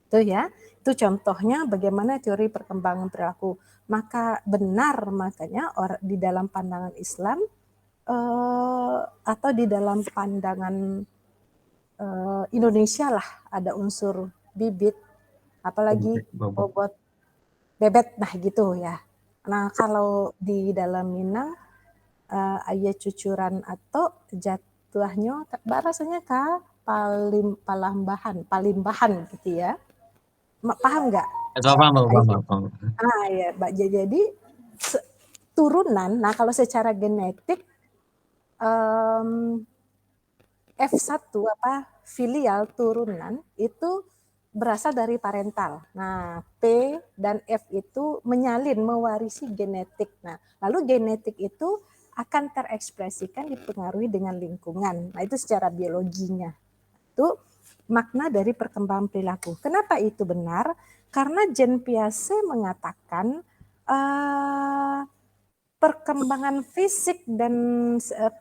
Itu ya, itu contohnya bagaimana teori perkembangan perilaku. Maka benar, makanya di dalam pandangan Islam atau di dalam pandangan Indonesia lah ada unsur bibit, apalagi bobot bebet, nah gitu ya. Nah kalau di dalam Minang ayah cucuran atau jatuhnya rasanya palimbahan gitu ya. Paham nggak? Paham. Ya, Mbak. Jadi turunan. Nah kalau secara genetik F1 filial turunan itu berasal dari parental. Nah, P dan F itu menyalin, mewarisi genetik. Nah, lalu genetik itu akan terekspresikan dipengaruhi dengan lingkungan. Nah, itu secara biologinya. Itu makna dari perkembangan perilaku. Kenapa itu benar? Karena Jean Piaget mengatakan perkembangan fisik dan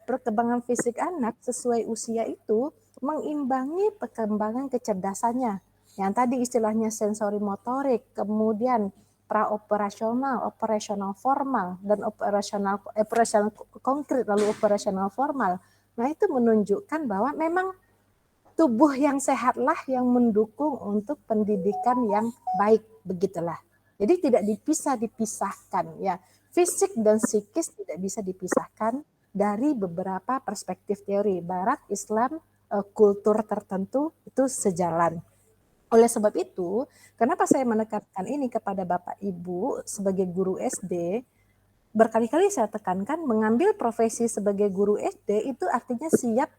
perkembangan fisik anak sesuai usia itu mengimbangi perkembangan kecerdasannya. Yang tadi istilahnya sensori motorik, kemudian praoperasional, operasional formal, dan operasional konkret, lalu operasional formal. Nah itu menunjukkan bahwa memang tubuh yang sehatlah yang mendukung untuk pendidikan yang baik, begitulah. Jadi tidak dipisahkan ya. Fisik dan psikis tidak bisa dipisahkan dari beberapa perspektif teori. Barat, Islam, kultur tertentu itu sejalan. Oleh sebab itu, kenapa saya menekankan ini kepada Bapak Ibu sebagai guru SD, berkali-kali saya tekankan mengambil profesi sebagai guru SD itu artinya siap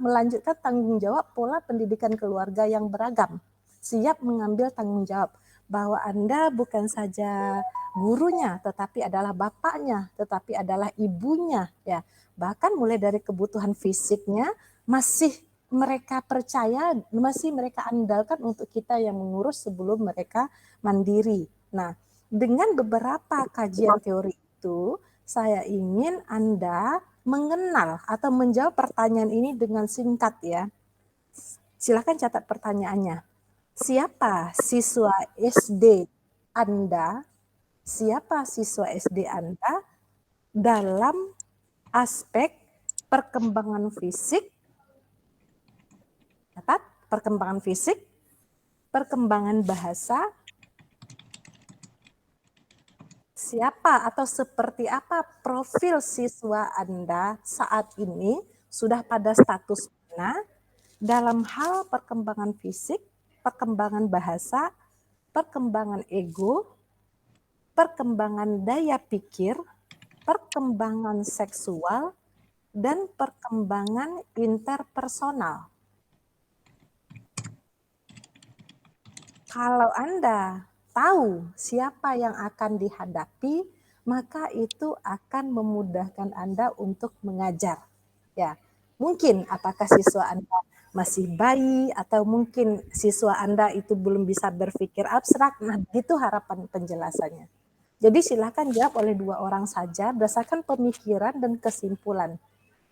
melanjutkan tanggung jawab pola pendidikan keluarga yang beragam. Siap mengambil tanggung jawab bahwa Anda bukan saja gurunya, tetapi adalah bapaknya, tetapi adalah ibunya, ya. Bahkan mulai dari kebutuhan fisiknya masih mereka percaya, masih mereka andalkan untuk kita yang mengurus sebelum mereka mandiri. Nah, dengan beberapa kajian teori itu, saya ingin Anda mengenal atau menjawab pertanyaan ini dengan singkat ya. Silakan catat pertanyaannya. Siapa siswa SD Anda? Siapa siswa SD Anda dalam aspek perkembangan fisik? Catat, perkembangan fisik, perkembangan bahasa, siapa atau seperti apa profil siswa Anda saat ini, sudah pada status mana dalam hal perkembangan fisik, perkembangan bahasa, perkembangan ego, perkembangan daya pikir, perkembangan seksual, dan perkembangan interpersonal. Kalau Anda tahu siapa yang akan dihadapi, maka itu akan memudahkan Anda untuk mengajar. Ya, mungkin apakah siswa Anda masih bayi atau mungkin siswa Anda itu belum bisa berpikir abstrak. Nah, itu harapan penjelasannya. Jadi silakan jawab oleh 2 orang saja berdasarkan pemikiran dan kesimpulan.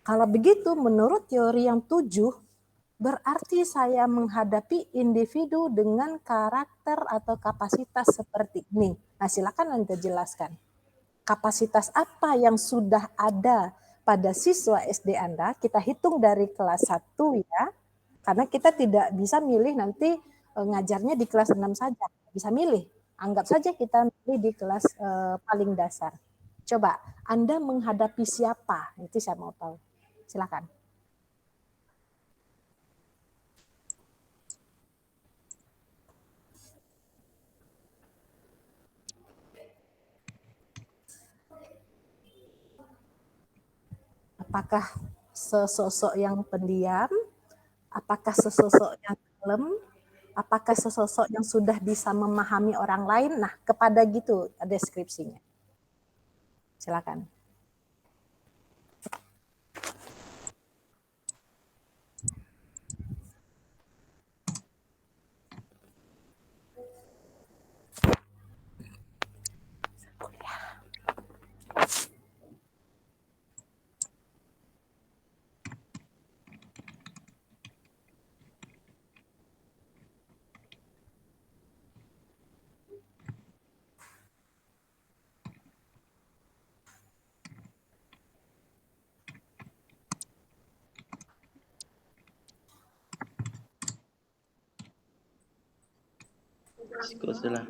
Kalau begitu, menurut teori yang 7, berarti saya menghadapi individu dengan karakter atau kapasitas seperti ini. Nah, silakan Anda jelaskan. Kapasitas apa yang sudah ada pada siswa SD Anda? Kita hitung dari kelas 1 ya. Karena kita tidak bisa milih nanti ngajarnya di kelas 6 saja. Bisa milih. Anggap saja kita milih di kelas paling dasar. Coba, Anda menghadapi siapa? Itu saya mau tahu. Silakan. Apakah sesosok yang pendiam? Apakah sesosok yang kalem? Apakah sesosok yang sudah bisa memahami orang lain? Nah, kepada gitu deskripsinya. Silakan. Psikososial.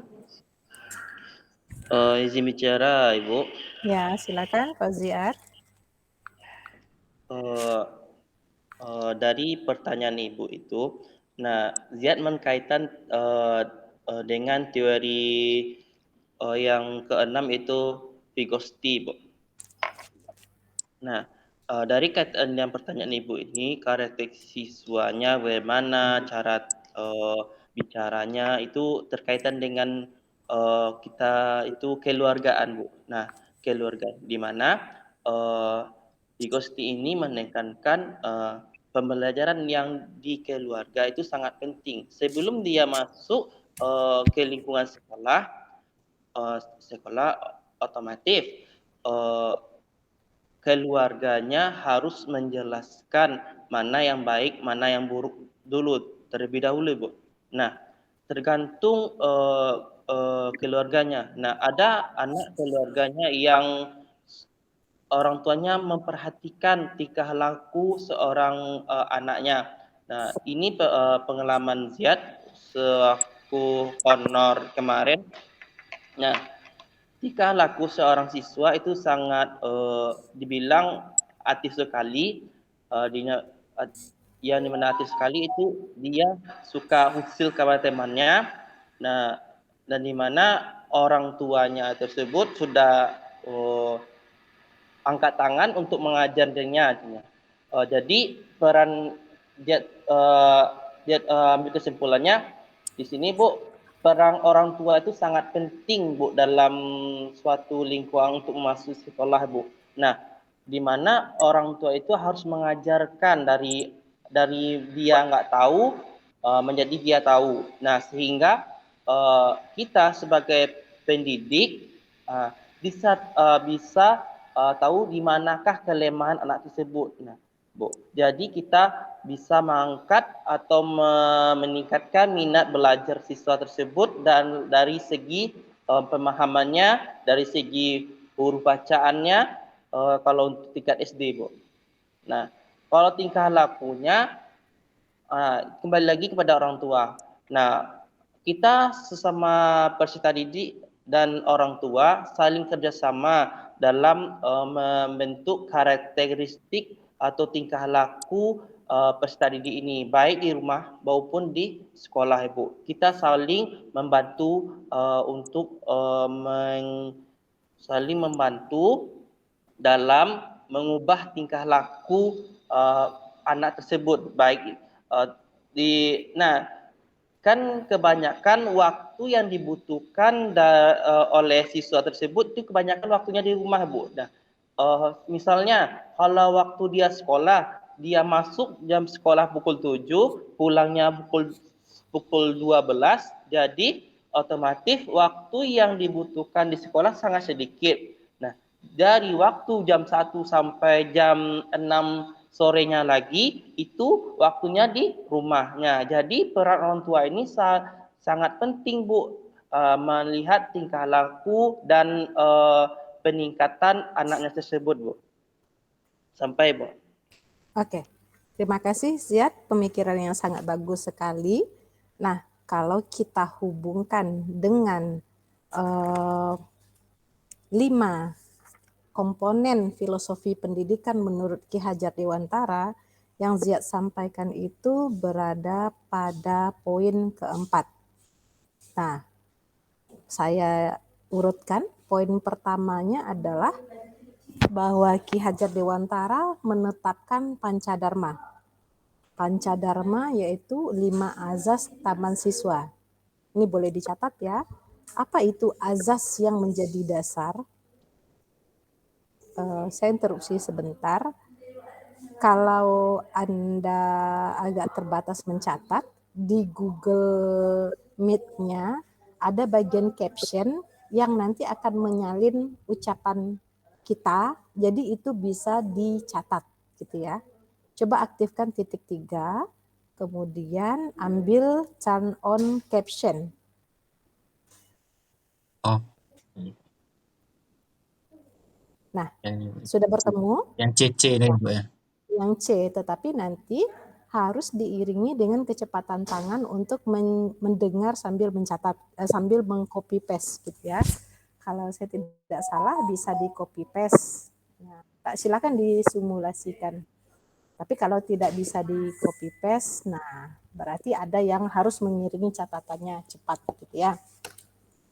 Izin bicara, Ibu. Ya, silakan Pak Ziar. Dari pertanyaan Ibu itu, nah Ziad mengkaitkan dengan teori yang keenam itu Vygotsky, Bu. Nah, dari kaitan yang pertanyaan Ibu ini, karakter siswanya bagaimana, cara bicaranya itu terkaitan dengan kita itu keluargaan, Bu. Nah, keluarga di mana Vygotsky ini menekankan pembelajaran yang di keluarga itu sangat penting. Sebelum dia masuk ke lingkungan sekolah otomatis keluarganya harus menjelaskan mana yang baik, mana yang buruk dulu terlebih dahulu, Bu. Nah, tergantung keluarganya. Nah, ada anak keluarganya yang orang tuanya memperhatikan tingkah laku seorang anaknya. Nah, ini pengalaman Ziad selaku honor kemarin. Nah, tingkah laku seorang siswa itu sangat dibilang aktif sekali. Yang dimana aktif sekali itu dia suka usil kepada temannya. Nah, dan dimana orang tuanya tersebut sudah angkat tangan untuk mengajarnya. Jadi peran dia ambil kesimpulannya di sini, Bu, peran orang tua itu sangat penting, Bu, dalam suatu lingkungan untuk masuk sekolah, Bu. Nah, di mana orang tua itu harus mengajarkan dari dia nggak tahu menjadi dia tahu. Nah, sehingga kita sebagai pendidik bisa tahu di manakah kelemahan anak tersebut. Nah, Bu, jadi kita bisa mengangkat atau meningkatkan minat belajar siswa tersebut dan dari segi pemahamannya, dari segi huruf bacaannya kalau untuk tingkat SD, Bu. Nah, kalau tingkah lakunya kembali lagi kepada orang tua. Nah, kita sesama peserta didik dan orang tua saling kerjasama dalam membentuk karakteristik atau tingkah laku peserta didik ini, baik di rumah maupun di sekolah, Ibu. Kita saling membantu untuk saling membantu dalam mengubah tingkah laku anak tersebut, baik kan kebanyakan waktu yang dibutuhkan oleh siswa tersebut itu kebanyakan waktunya di rumah, Bu. Nah, misalnya kalau waktu dia sekolah, dia masuk jam sekolah pukul 7, pulangnya pukul 12, jadi otomatis waktu yang dibutuhkan di sekolah sangat sedikit. Nah, dari waktu jam 1 sampai jam 6 sorenya lagi itu waktunya di rumahnya. Jadi peran orang tua ini sangat penting, Bu, melihat tingkah laku dan peningkatan anaknya tersebut, Bu. Sampai, Bu. Oke, terima kasih Ziad, pemikiran yang sangat bagus sekali. Nah, kalau kita hubungkan dengan 5 komponen filosofi pendidikan menurut Ki Hajar Dewantara, yang Ziad sampaikan itu berada pada poin keempat. Nah, saya urutkan. Poin pertamanya adalah bahwa Ki Hajar Dewantara menetapkan Pancadharma. Pancadharma yaitu 5 azas taman siswa. Ini boleh dicatat ya. Apa itu azas yang menjadi dasar? Saya interupsi sebentar. Kalau Anda agak terbatas mencatat, di Google Meet-nya ada bagian caption yang nanti akan menyalin ucapan kita, jadi itu bisa dicatat gitu ya. Coba aktifkan titik 3, kemudian ambil turn on caption. Oh, Nah, sudah bertemu? yang CC ini, Bu, ya. Yang C, tetapi nanti harus diiringi dengan kecepatan tangan untuk mendengar sambil mencatat, sambil meng-copy paste gitu ya. Kalau saya tidak salah bisa di copy paste. Nah, silakan disimulasikan. Tapi kalau tidak bisa di copy paste, nah berarti ada yang harus mengiringi catatannya cepat gitu ya.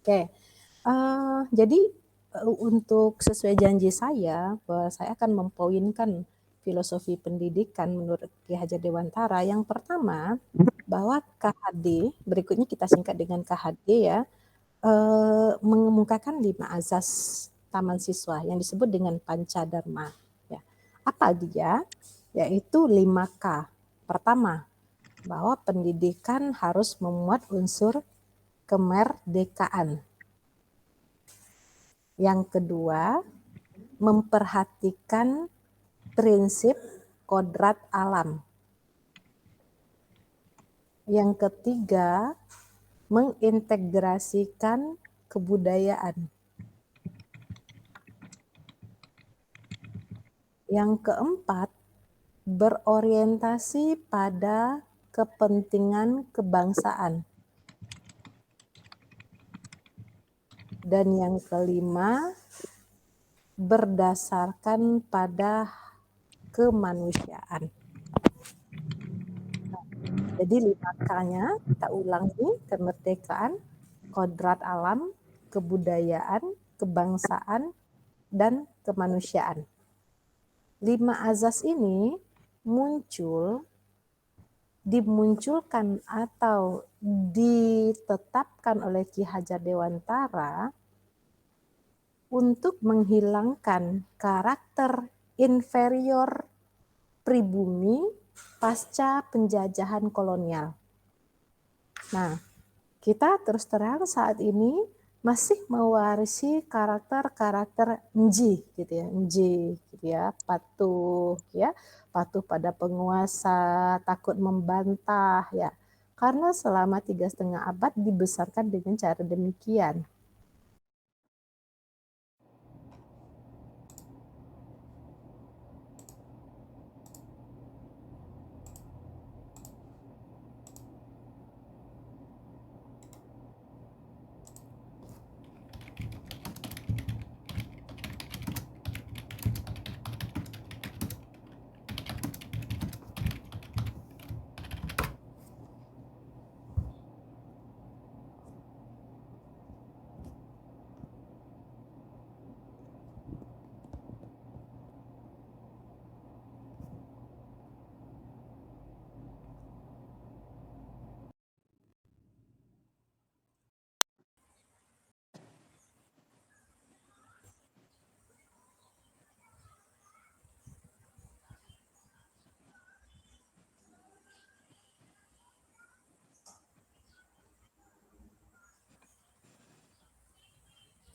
Oke, jadi untuk sesuai janji saya, bahwa saya akan mempoinkan filosofi pendidikan menurut Ki Hajar Dewantara. Yang pertama, bahwa KHD, berikutnya kita singkat dengan KHD ya, mengemukakan 5 azas taman siswa yang disebut dengan Pancadharma. Ya. Apa dia? Yaitu 5K. Pertama, bahwa pendidikan harus memuat unsur kemerdekaan. Yang kedua, memperhatikan prinsip kodrat alam. Yang ketiga, mengintegrasikan kebudayaan. Yang keempat, berorientasi pada kepentingan kebangsaan. Dan yang kelima, berdasarkan pada kemanusiaan. Jadi 5K-nya kita ulangi: kemerdekaan, kodrat alam, kebudayaan, kebangsaan, dan kemanusiaan. 5 azas ini dimunculkan atau ditetapkan oleh Ki Hajar Dewantara untuk menghilangkan karakter inferior pribumi pasca penjajahan kolonial. Nah, kita terus terang saat ini masih mewarisi karakter-karakter nji gitu ya, nji gitu ya, patuh pada penguasa, takut membantah ya. Karena selama 3,5 abad dibesarkan dengan cara demikian.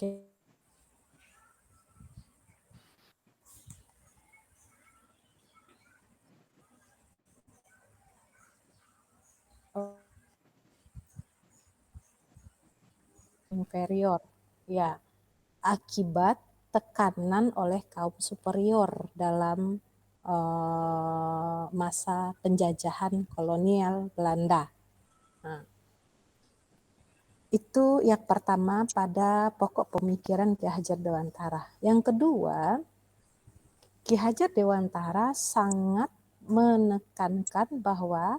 Oke. Inferior, ya, akibat tekanan oleh kaum superior dalam masa penjajahan kolonial Belanda. Nah, itu yang pertama pada pokok pemikiran Ki Hajar Dewantara. Yang kedua, Ki Hajar Dewantara sangat menekankan bahwa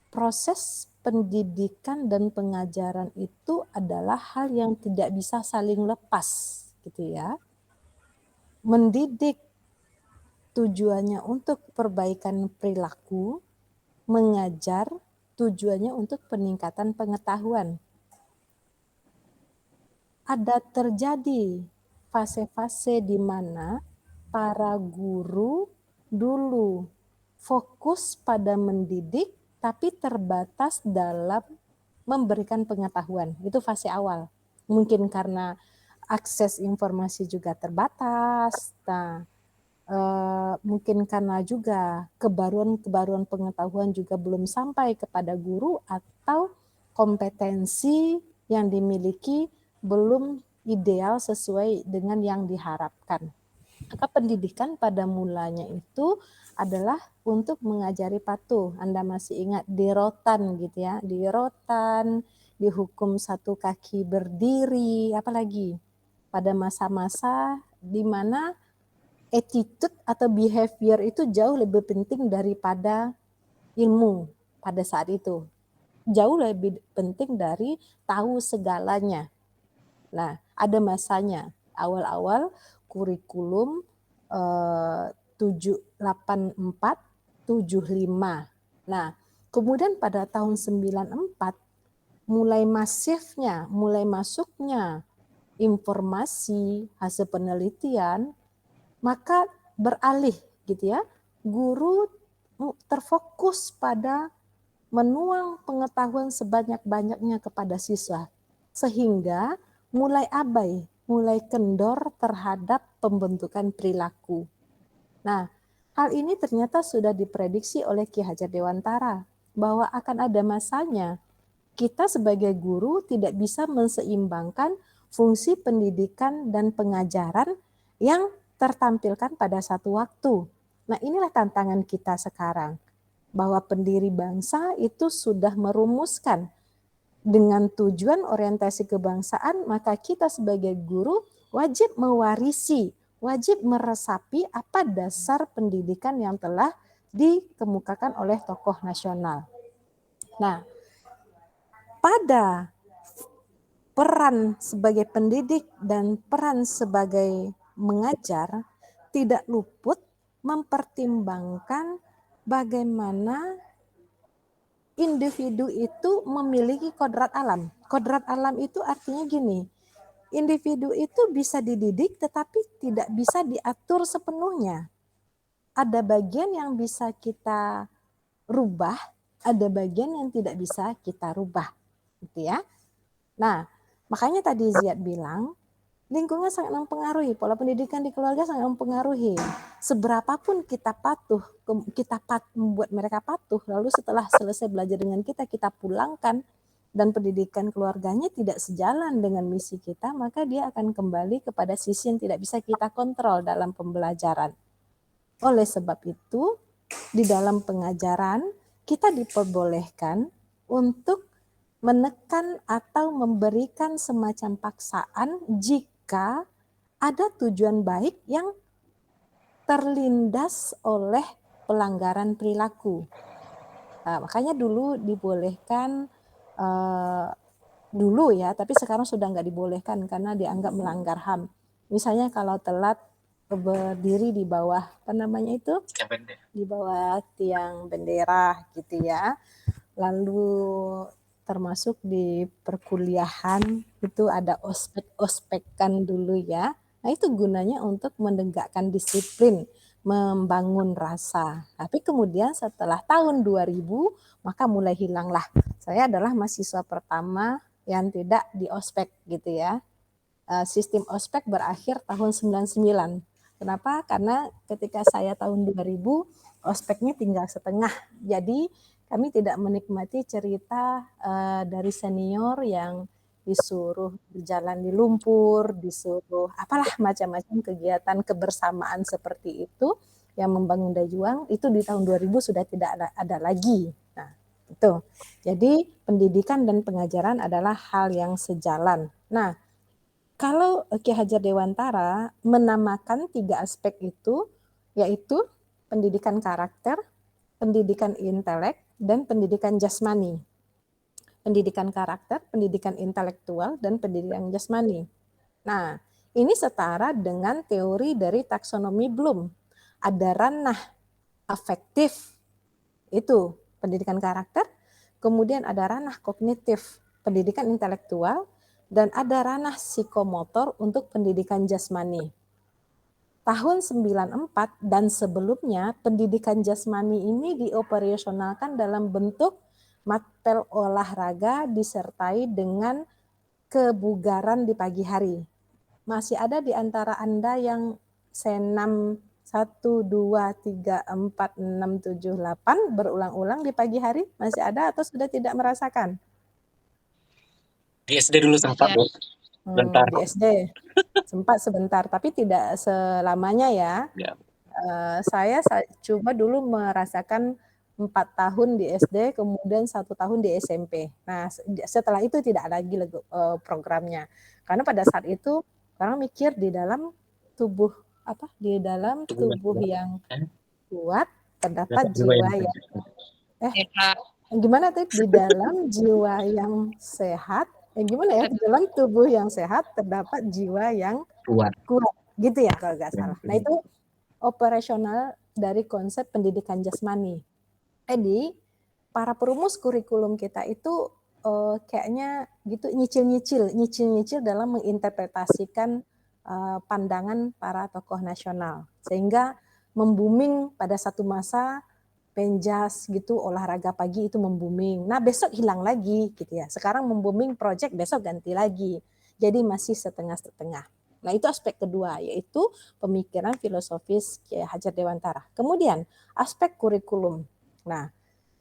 proses pendidikan dan pengajaran itu adalah hal yang tidak bisa saling lepas, gitu ya. Mendidik tujuannya untuk perbaikan perilaku, mengajar tujuannya untuk peningkatan pengetahuan. Ada terjadi fase-fase di mana para guru dulu fokus pada mendidik tapi terbatas dalam memberikan pengetahuan. Itu fase awal. Mungkin karena akses informasi juga terbatas. Nah, mungkin karena juga kebaruan-kebaruan pengetahuan juga belum sampai kepada guru atau kompetensi yang dimiliki belum ideal sesuai dengan yang diharapkan. Maka pendidikan pada mulanya itu adalah untuk mengajari patuh. Anda masih ingat di rotan gitu ya, di rotan, dihukum satu kaki berdiri, apalagi pada masa-masa di mana attitude atau behavior itu jauh lebih penting daripada ilmu pada saat itu. Jauh lebih penting dari tahu segalanya. Nah, ada masanya. Awal-awal kurikulum 784, 75. Nah, kemudian pada tahun 94 mulai masifnya, mulai masuknya informasi hasil penelitian, maka beralih gitu ya. Guru terfokus pada menuang pengetahuan sebanyak-banyaknya kepada siswa, sehingga mulai abai, mulai kendor terhadap pembentukan perilaku. Nah, hal ini ternyata sudah diprediksi oleh Ki Hajar Dewantara, bahwa akan ada masanya kita sebagai guru tidak bisa menseimbangkan fungsi pendidikan dan pengajaran yang tertampilkan pada satu waktu. Nah, inilah tantangan kita sekarang, bahwa pendiri bangsa itu sudah merumuskan dengan tujuan orientasi kebangsaan, maka kita sebagai guru wajib mewarisi, wajib meresapi apa dasar pendidikan yang telah dikemukakan oleh tokoh nasional. Nah, pada peran sebagai pendidik dan peran sebagai mengajar tidak luput mempertimbangkan bagaimana individu itu memiliki kodrat alam. Kodrat alam itu artinya gini, individu itu bisa dididik tetapi tidak bisa diatur sepenuhnya. Ada bagian yang bisa kita rubah, ada bagian yang tidak bisa kita rubah, gitu ya. Nah, makanya tadi Ziad bilang, lingkungan sangat mempengaruhi, pola pendidikan di keluarga sangat mempengaruhi. Seberapapun kita patuh, membuat mereka patuh, lalu setelah selesai belajar dengan kita pulangkan, dan pendidikan keluarganya tidak sejalan dengan misi kita, maka dia akan kembali kepada sisi yang tidak bisa kita kontrol dalam pembelajaran. Oleh sebab itu, di dalam pengajaran, kita diperbolehkan untuk menekan atau memberikan semacam paksaan jika ada tujuan baik yang terlindas oleh pelanggaran perilaku. Nah, makanya dulu dibolehkan, dulu ya, tapi sekarang sudah nggak dibolehkan karena dianggap melanggar HAM. Misalnya kalau telat berdiri di bawah, apa namanya itu? Di bawah tiang bendera gitu ya. Lalu termasuk di perkuliahan itu ada ospek-ospekan dulu ya. Nah, itu gunanya untuk menegakkan disiplin, membangun rasa. Tapi kemudian setelah tahun 2000 maka mulai hilanglah. Saya adalah mahasiswa pertama yang tidak di ospek gitu ya. Sistem ospek berakhir tahun 99. Kenapa? Karena ketika saya tahun 2000 ospeknya tinggal setengah. Jadi kami tidak menikmati cerita dari senior yang disuruh berjalan di lumpur, disuruh apalah macam-macam kegiatan kebersamaan seperti itu yang membangun daya juang, itu di tahun 2000 sudah tidak ada lagi. Nah, itu. Jadi pendidikan dan pengajaran adalah hal yang sejalan. Nah, kalau Ki Hajar Dewantara menamakan 3 aspek itu, yaitu pendidikan karakter, pendidikan intelek, dan pendidikan jasmani. Pendidikan karakter, pendidikan intelektual, dan pendidikan jasmani. Nah, ini setara dengan teori dari taksonomi Bloom. Ada ranah afektif, itu pendidikan karakter, kemudian ada ranah kognitif, pendidikan intelektual, dan ada ranah psikomotor untuk pendidikan jasmani. Tahun 94 dan sebelumnya pendidikan jasmani ini dioperasionalkan dalam bentuk mapel olahraga disertai dengan kebugaran di pagi hari. Masih ada di antara Anda yang senam 1, 2, 3, 4, 6, 7, 8 berulang-ulang di pagi hari? Masih ada atau sudah tidak merasakan? Di SD dulu sempat, Bu. Bentar. Di SD. Sempat sebentar, tapi tidak selamanya ya. Ya. Saya coba dulu merasakan 4 tahun di SD, kemudian 1 tahun di SMP. Nah, setelah itu tidak lagi programnya. Karena pada saat itu orang mikir di dalam tubuh yang kuat terdapat jiwa yang gimana tuh? Di dalam jiwa yang sehat, gimana ya? Di dalam tubuh yang sehat terdapat jiwa yang kuat. Gitu ya kalau nggak salah. Nah, itu operasional dari konsep pendidikan jasmani. Jadi para perumus kurikulum kita itu kayaknya gitu nyicil dalam menginterpretasikan pandangan para tokoh nasional, sehingga membooming pada satu masa penjas gitu, olahraga pagi itu membooming. Nah, besok hilang lagi gitu ya. Sekarang membooming project, besok ganti lagi. Jadi masih setengah-setengah. Nah, itu aspek kedua, yaitu pemikiran filosofis Kiai Hajar Dewantara. Kemudian, aspek kurikulum. Nah,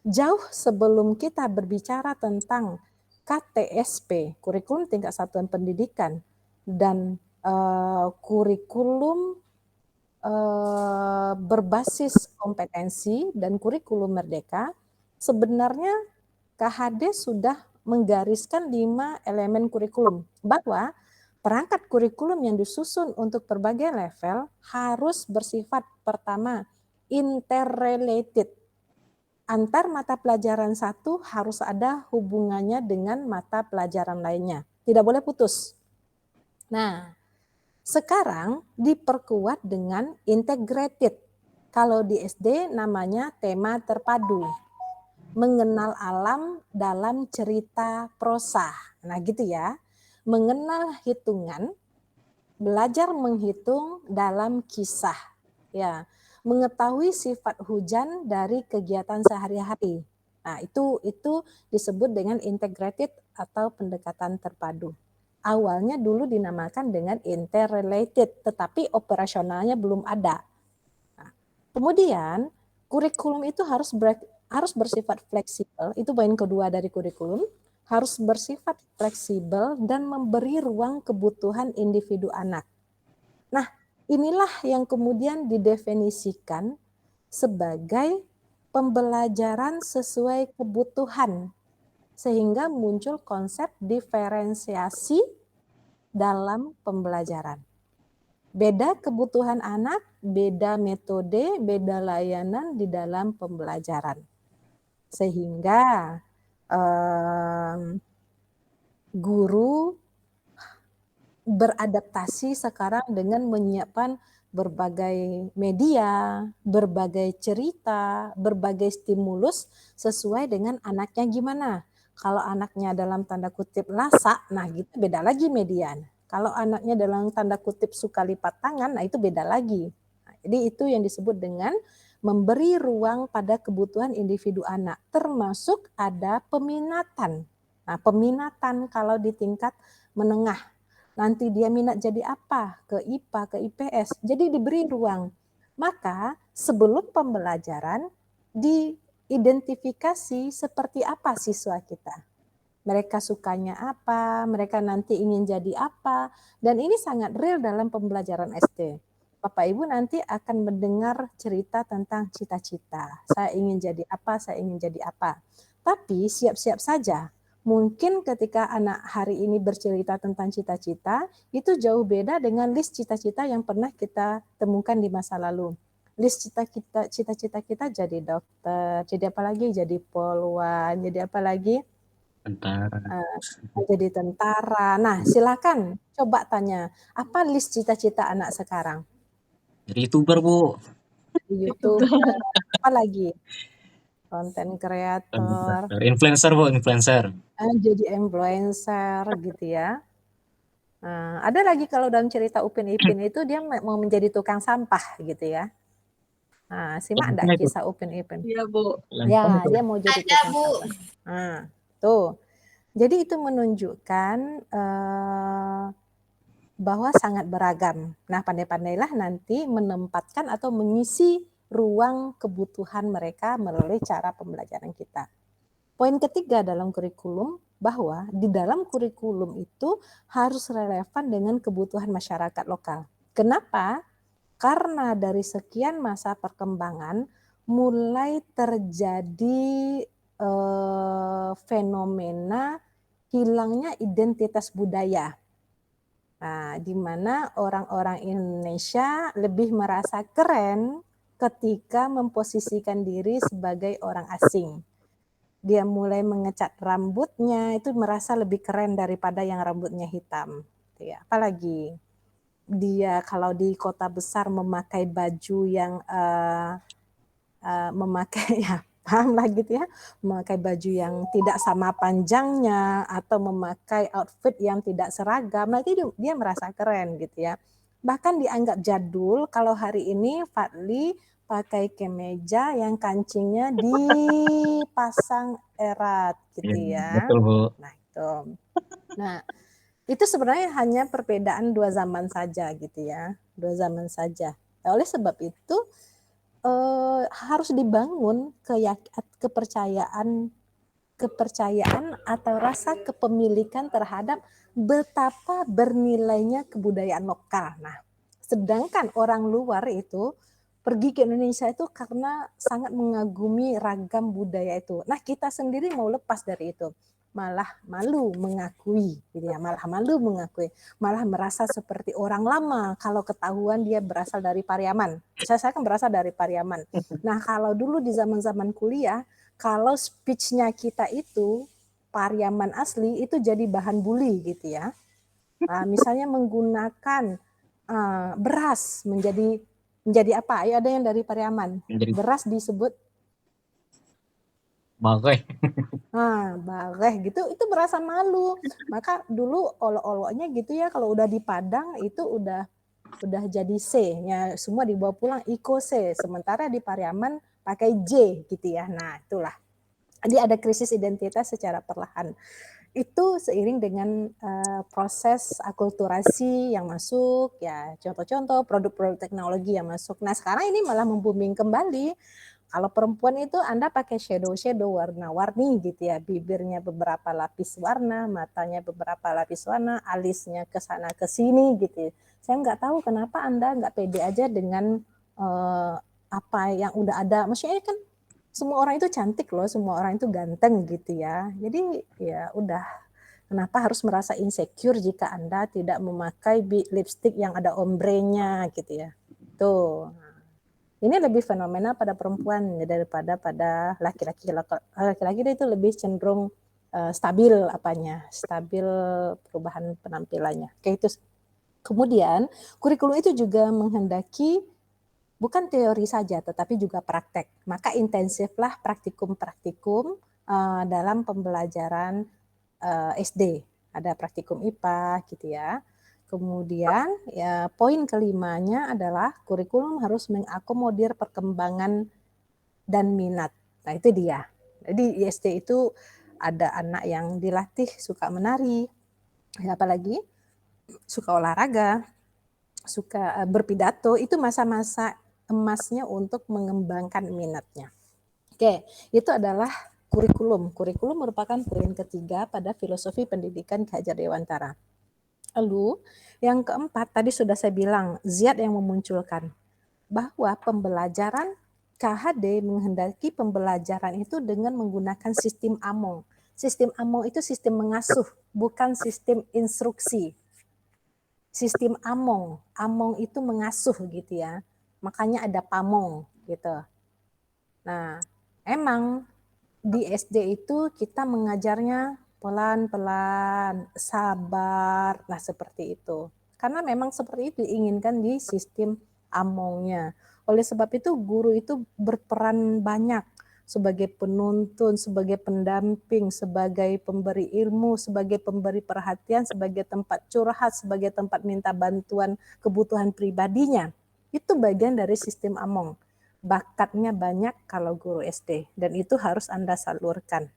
jauh sebelum kita berbicara tentang KTSP, kurikulum tingkat satuan pendidikan, dan kurikulum berbasis kompetensi dan kurikulum merdeka, sebenarnya KHD sudah menggariskan 5 elemen kurikulum, bahwa perangkat kurikulum yang disusun untuk berbagai level harus bersifat pertama interrelated. Antar mata pelajaran satu harus ada hubungannya dengan mata pelajaran lainnya. Tidak boleh putus. Nah, sekarang diperkuat dengan integrated. Kalau di SD namanya tema terpadu. Mengenal alam dalam cerita prosa. Nah, gitu ya. Mengenal hitungan, belajar menghitung dalam kisah. Ya, mengetahui sifat hujan dari kegiatan sehari-hari. Nah, itu disebut dengan integrated atau pendekatan terpadu. Awalnya dulu dinamakan dengan interrelated, tetapi operasionalnya belum ada. Nah, kemudian kurikulum itu harus bersifat fleksibel, itu poin kedua dari kurikulum, harus bersifat fleksibel dan memberi ruang kebutuhan individu anak. Nah, inilah yang kemudian didefinisikan sebagai pembelajaran sesuai kebutuhan, sehingga muncul konsep diferensiasi dalam pembelajaran. Beda kebutuhan anak, beda metode, beda layanan di dalam pembelajaran. Sehingga guru beradaptasi sekarang dengan menyiapkan berbagai media, berbagai cerita, berbagai stimulus sesuai dengan anaknya gimana. Kalau anaknya dalam tanda kutip lasak, nah gitu beda lagi median. Kalau anaknya dalam tanda kutip suka lipat tangan, nah itu beda lagi. Nah, jadi itu yang disebut dengan memberi ruang pada kebutuhan individu anak, termasuk ada peminatan. Nah, peminatan kalau di tingkat menengah, nanti dia minat jadi apa? Ke IPA, ke IPS. Jadi diberi ruang. Maka sebelum pembelajaran diidentifikasi seperti apa siswa kita. Mereka sukanya apa, mereka nanti ingin jadi apa. Dan ini sangat real dalam pembelajaran SD. Bapak Ibu nanti akan mendengar cerita tentang cita-cita. Saya ingin jadi apa, saya ingin jadi apa. Tapi siap-siap saja. Mungkin ketika anak hari ini bercerita tentang cita-cita, itu jauh beda dengan list cita-cita yang pernah kita temukan di masa lalu. List cita-cita kita jadi dokter, jadi apa lagi? Jadi polwan, jadi apa lagi? Jadi tentara. Nah, silakan coba tanya, apa list cita-cita anak sekarang? Jadi YouTuber, Bu. YouTuber, apa lagi? Konten kreator. Influencer, Bu, influencer. Jadi influencer gitu ya. Nah, ada lagi kalau dalam cerita Upin Ipin itu dia mau menjadi tukang sampah gitu ya. Nah, simak enggak kisah Upin Ipin? Iya, Bu. Ya, dia mau jadi tukang sampah. Nah, tuh. Jadi itu menunjukkan bahwa sangat beragam. Nah, pandai-pandailah nanti menempatkan atau mengisi ruang kebutuhan mereka melalui cara pembelajaran kita. Poin ketiga dalam kurikulum, bahwa di dalam kurikulum itu harus relevan dengan kebutuhan masyarakat lokal. Kenapa? Karena dari sekian masa perkembangan mulai terjadi fenomena hilangnya identitas budaya. Nah, di mana orang-orang Indonesia lebih merasa keren ketika memposisikan diri sebagai orang asing. Dia mulai mengecat rambutnya, itu merasa lebih keren daripada yang rambutnya hitam. Ya, apalagi dia kalau di kota besar memakai baju yang memakai ya paham lah gitu ya, memakai baju yang tidak sama panjangnya atau memakai outfit yang tidak seragam, nah itu dia merasa keren gitu ya. Bahkan dianggap jadul kalau hari ini Fadli pakai kemeja yang kancingnya dipasang erat gitu ya. Betul, Bu. Nah itu. Nah itu sebenarnya hanya perbedaan dua zaman saja gitu ya, dua zaman saja. Nah, oleh sebab itu harus dibangun kepercayaan atau rasa kepemilikan terhadap betapa bernilainya kebudayaan lokal. Nah, sedangkan orang luar itu pergi ke Indonesia itu karena sangat mengagumi ragam budaya itu. Nah, kita sendiri mau lepas dari itu, malah malu mengakui, gitu ya, malah merasa seperti orang lama kalau ketahuan dia berasal dari Pariaman. Saya kan berasal dari Pariaman. Nah, kalau dulu di zaman-zaman kuliah, kalau speech-nya kita itu Pariaman asli, itu jadi bahan bully gitu ya. Nah, misalnya menggunakan beras menjadi apa? Ayo ada yang dari Pariaman. Beras disebut Bageh. Bageh gitu, itu berasa malu. Maka dulu olok-oloknya gitu ya, kalau udah di Padang itu udah jadi C, ya semua dibawa pulang Iko C, sementara di Pariaman pakai J gitu ya. Nah, itulah. Jadi ada krisis identitas secara perlahan. Itu seiring dengan proses akulturasi yang masuk, ya contoh-contoh produk-produk teknologi yang masuk. Nah, sekarang ini malah membuming kembali. Kalau perempuan itu Anda pakai shadow warna-warni gitu ya, bibirnya beberapa lapis warna, matanya beberapa lapis warna, alisnya ke sana ke sini gitu. Saya nggak tahu kenapa Anda nggak pede aja dengan apa yang udah ada. Maksudnya kan semua orang itu cantik loh, semua orang itu ganteng gitu ya. Jadi ya udah, kenapa harus merasa insecure jika Anda tidak memakai lipstick yang ada ombrenya gitu ya. Tuh. Ini lebih fenomena pada perempuan daripada pada laki-laki. Laki-laki itu lebih cenderung stabil perubahan penampilannya. Kayak itu. Kemudian kurikulum itu juga menghendaki bukan teori saja, tetapi juga praktek. Maka intensiflah praktikum-praktikum dalam pembelajaran SD. Ada praktikum IPA gitu ya. Kemudian ya poin kelimanya adalah kurikulum harus mengakomodir perkembangan dan minat. Nah itu dia. Jadi di SD itu ada anak yang dilatih suka menari, apalagi suka olahraga, suka berpidato, itu masa-masa emasnya untuk mengembangkan minatnya. Oke, itu adalah kurikulum. Kurikulum merupakan poin ketiga pada filosofi pendidikan Ki Hajar Dewantara. Lalu yang keempat tadi sudah saya bilang, Ziad yang memunculkan bahwa pembelajaran KHD menghendaki pembelajaran itu dengan menggunakan sistem AMONG. Sistem AMONG itu sistem mengasuh, bukan sistem instruksi. Sistem AMONG, AMONG itu mengasuh gitu ya. Makanya ada PAMONG gitu. Nah, emang di SD itu kita mengajarnya pelan-pelan, sabar, nah seperti itu. Karena memang seperti itu diinginkan di sistem AMONG-nya. Oleh sebab itu guru itu berperan banyak sebagai penuntun, sebagai pendamping, sebagai pemberi ilmu, sebagai pemberi perhatian, sebagai tempat curhat, sebagai tempat minta bantuan kebutuhan pribadinya. Itu bagian dari sistem AMONG. Bakatnya banyak kalau guru SD, dan itu harus Anda salurkan.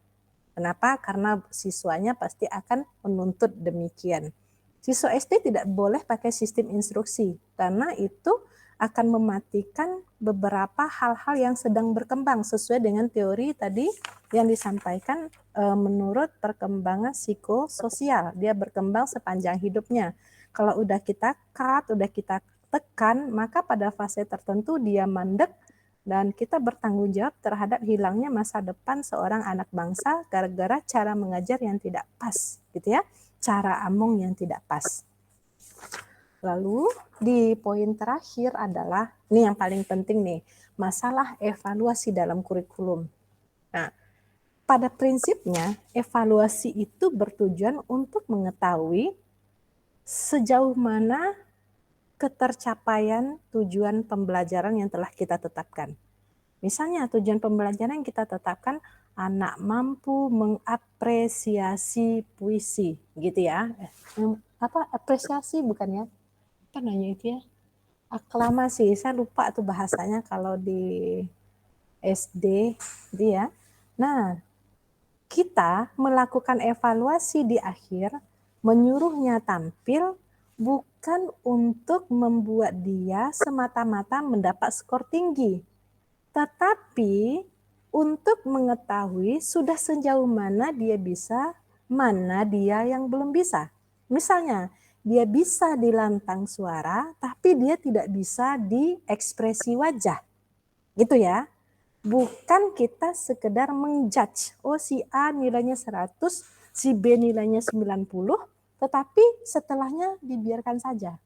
Kenapa? Karena siswanya pasti akan menuntut demikian. Siswa SD tidak boleh pakai sistem instruksi, karena itu akan mematikan beberapa hal-hal yang sedang berkembang sesuai dengan teori tadi yang disampaikan menurut perkembangan psikososial. Dia berkembang sepanjang hidupnya. Kalau udah kita cut, udah kita tekan, maka pada fase tertentu dia mandek dan kita bertanggung jawab terhadap hilangnya masa depan seorang anak bangsa gara-gara cara mengajar yang tidak pas, gitu ya. Cara among yang tidak pas. Lalu di poin terakhir adalah, ini yang paling penting nih, masalah evaluasi dalam kurikulum. Nah, pada prinsipnya evaluasi itu bertujuan untuk mengetahui sejauh mana ketercapaian tujuan pembelajaran yang telah kita tetapkan. Misalnya tujuan pembelajaran yang kita tetapkan anak mampu mengapresiasi puisi, gitu ya. Apresiasi bukan ya? Apa namanya itu ya? Aklamasi, saya lupa tuh bahasanya kalau di SD, dia. Nah, kita melakukan evaluasi di akhir, menyuruhnya tampil bukan untuk membuat dia semata-mata mendapat skor tinggi, tetapi untuk mengetahui sudah sejauh mana dia bisa, mana dia yang belum bisa. Misalnya, dia bisa di lantang suara, tapi dia tidak bisa di ekspresi wajah. Gitu ya. Bukan kita sekedar menjudge, oh si A nilainya 100, si B nilainya 90, tetapi setelahnya dibiarkan saja.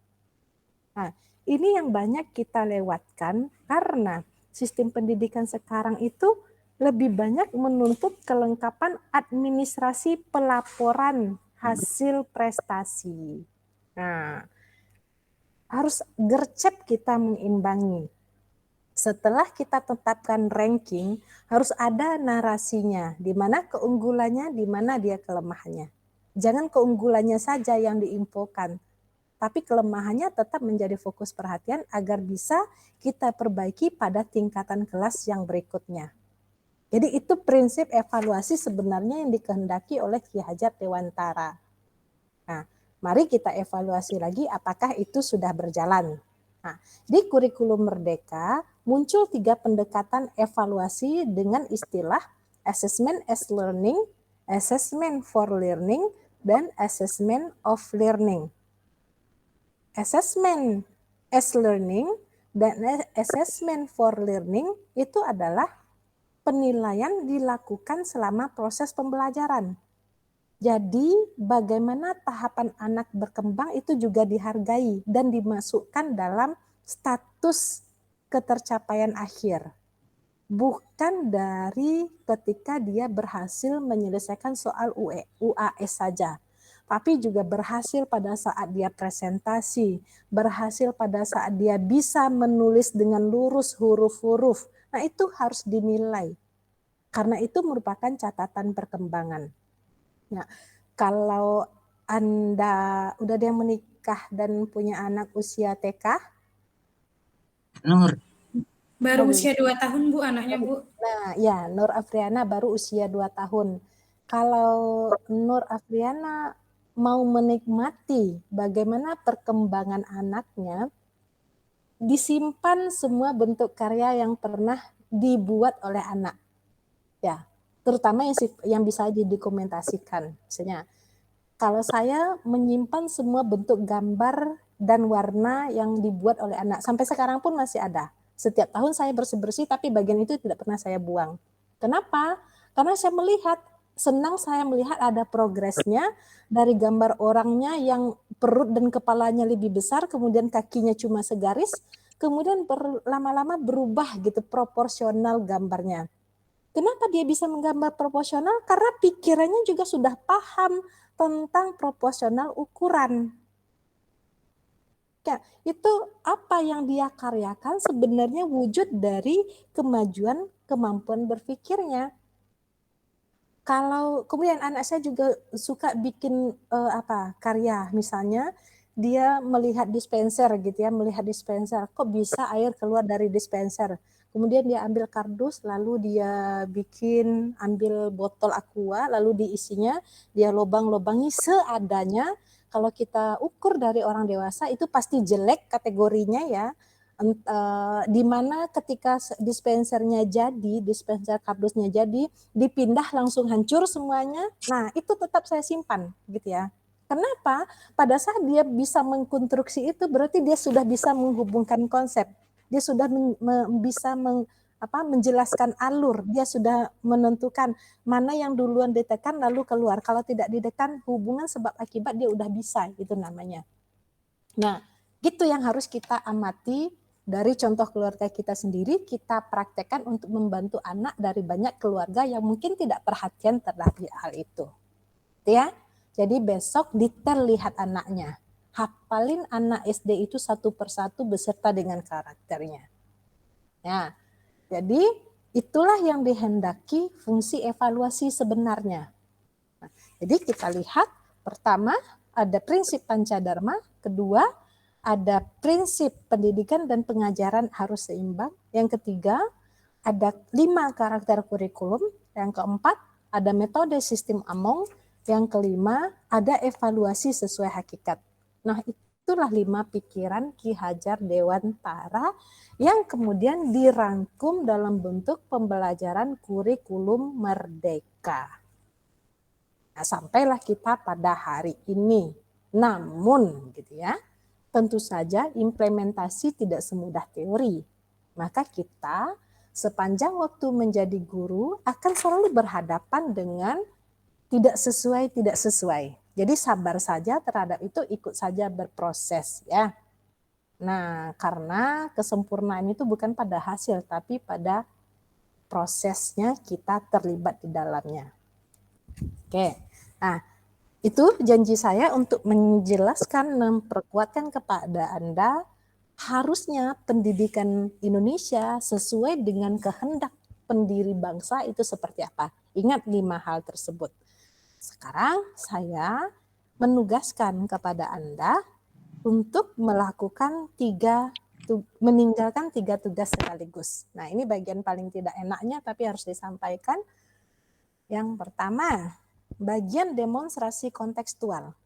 Nah, ini yang banyak kita lewatkan karena sistem pendidikan sekarang itu lebih banyak menuntut kelengkapan administrasi pelaporan hasil prestasi. Nah, harus gercep kita mengimbangi. Setelah kita tetapkan ranking, harus ada narasinya, di mana keunggulannya, di mana dia kelemahannya. Jangan keunggulannya saja yang diinfokan, tapi kelemahannya tetap menjadi fokus perhatian agar bisa kita perbaiki pada tingkatan kelas yang berikutnya. Jadi itu prinsip evaluasi sebenarnya yang dikehendaki oleh Ki Hajar Dewantara. Nah, mari kita evaluasi lagi apakah itu sudah berjalan. Nah, di kurikulum Merdeka muncul 3 pendekatan evaluasi dengan istilah assessment as learning, assessment for learning, dan assessment of learning. Assessment as learning dan assessment for learning itu adalah penilaian dilakukan selama proses pembelajaran. Jadi bagaimana tahapan anak berkembang itu juga dihargai dan dimasukkan dalam status ketercapaian akhir. Bukan dari ketika dia berhasil menyelesaikan soal UAS saja, tapi juga berhasil pada saat dia presentasi, berhasil pada saat dia bisa menulis dengan lurus huruf-huruf. Nah, itu harus dinilai. Karena itu merupakan catatan perkembangan. Nah, kalau Anda udah ada yang menikah dan punya anak usia TK? Nur. Baru usia 2 tahun, Bu, anaknya, Bu. Nah, ya, Nur Afriana baru usia 2 tahun. Kalau Nur Afriana mau menikmati bagaimana perkembangan anaknya, disimpan semua bentuk karya yang pernah dibuat oleh anak. Ya, terutama yang bisa didokumentasikan. Misalnya, kalau saya menyimpan semua bentuk gambar dan warna yang dibuat oleh anak, sampai sekarang pun masih ada. Setiap tahun saya bersih-bersih, tapi bagian itu tidak pernah saya buang. Kenapa? Karena saya senang saya melihat ada progresnya dari gambar orangnya yang perut dan kepalanya lebih besar, kemudian kakinya cuma segaris, kemudian lama-lama berubah gitu proporsional gambarnya. Kenapa dia bisa menggambar proporsional? Karena pikirannya juga sudah paham tentang proporsional ukuran. Ya, itu apa yang dia karyakan sebenarnya wujud dari kemajuan kemampuan berpikirnya. Kalau kemudian anak saya juga suka bikin karya, misalnya dia melihat dispenser gitu ya, melihat dispenser, kok bisa air keluar dari dispenser. Kemudian dia ambil kardus, lalu dia ambil botol aqua, lalu diisinya, dia lobang-lobangi seadanya. Kalau kita ukur dari orang dewasa itu pasti jelek kategorinya ya, Di mana ketika dispensernya jadi, dispenser kardusnya jadi, dipindah langsung hancur semuanya. Nah, itu tetap saya simpan gitu ya. Kenapa? Pada saat dia bisa mengkonstruksi itu berarti dia sudah bisa menghubungkan konsep. Dia sudah bisa menjelaskan alur. Dia sudah menentukan mana yang duluan ditekan lalu keluar. Kalau tidak ditekan, hubungan sebab akibat dia udah bisa, itu namanya. Nah, gitu yang harus kita amati dari contoh keluarga kita sendiri, kita praktekkan untuk membantu anak dari banyak keluarga yang mungkin tidak perhatian terhadap hal itu. Ya, jadi besok detail lihat anaknya. Hafalin anak SD itu satu persatu beserta dengan karakternya. Ya, jadi itulah yang dihendaki fungsi evaluasi sebenarnya. Nah, jadi kita lihat pertama ada prinsip Pancadharma, kedua ada prinsip pendidikan dan pengajaran harus seimbang. Yang ketiga, ada 5 karakter kurikulum. Yang keempat, ada metode sistem Among. Yang kelima, ada evaluasi sesuai hakikat. Nah, itulah 5 pikiran Ki Hajar Dewantara yang kemudian dirangkum dalam bentuk pembelajaran kurikulum merdeka. Nah, sampailah kita pada hari ini. Namun, gitu ya, tentu saja implementasi tidak semudah teori. Maka kita sepanjang waktu menjadi guru akan selalu berhadapan dengan tidak sesuai. Jadi sabar saja terhadap itu, ikut saja berproses ya. Nah, karena kesempurnaan itu bukan pada hasil tapi pada prosesnya kita terlibat di dalamnya. Oke. Nah, itu janji saya untuk menjelaskan, memperkuatkan kepada Anda harusnya pendidikan Indonesia sesuai dengan kehendak pendiri bangsa itu seperti apa. Ingat 5 hal tersebut. Sekarang saya menugaskan kepada Anda untuk meninggalkan 3 tugas sekaligus. Nah, ini bagian paling tidak enaknya tapi harus disampaikan. Yang pertama, bagian demonstrasi kontekstual.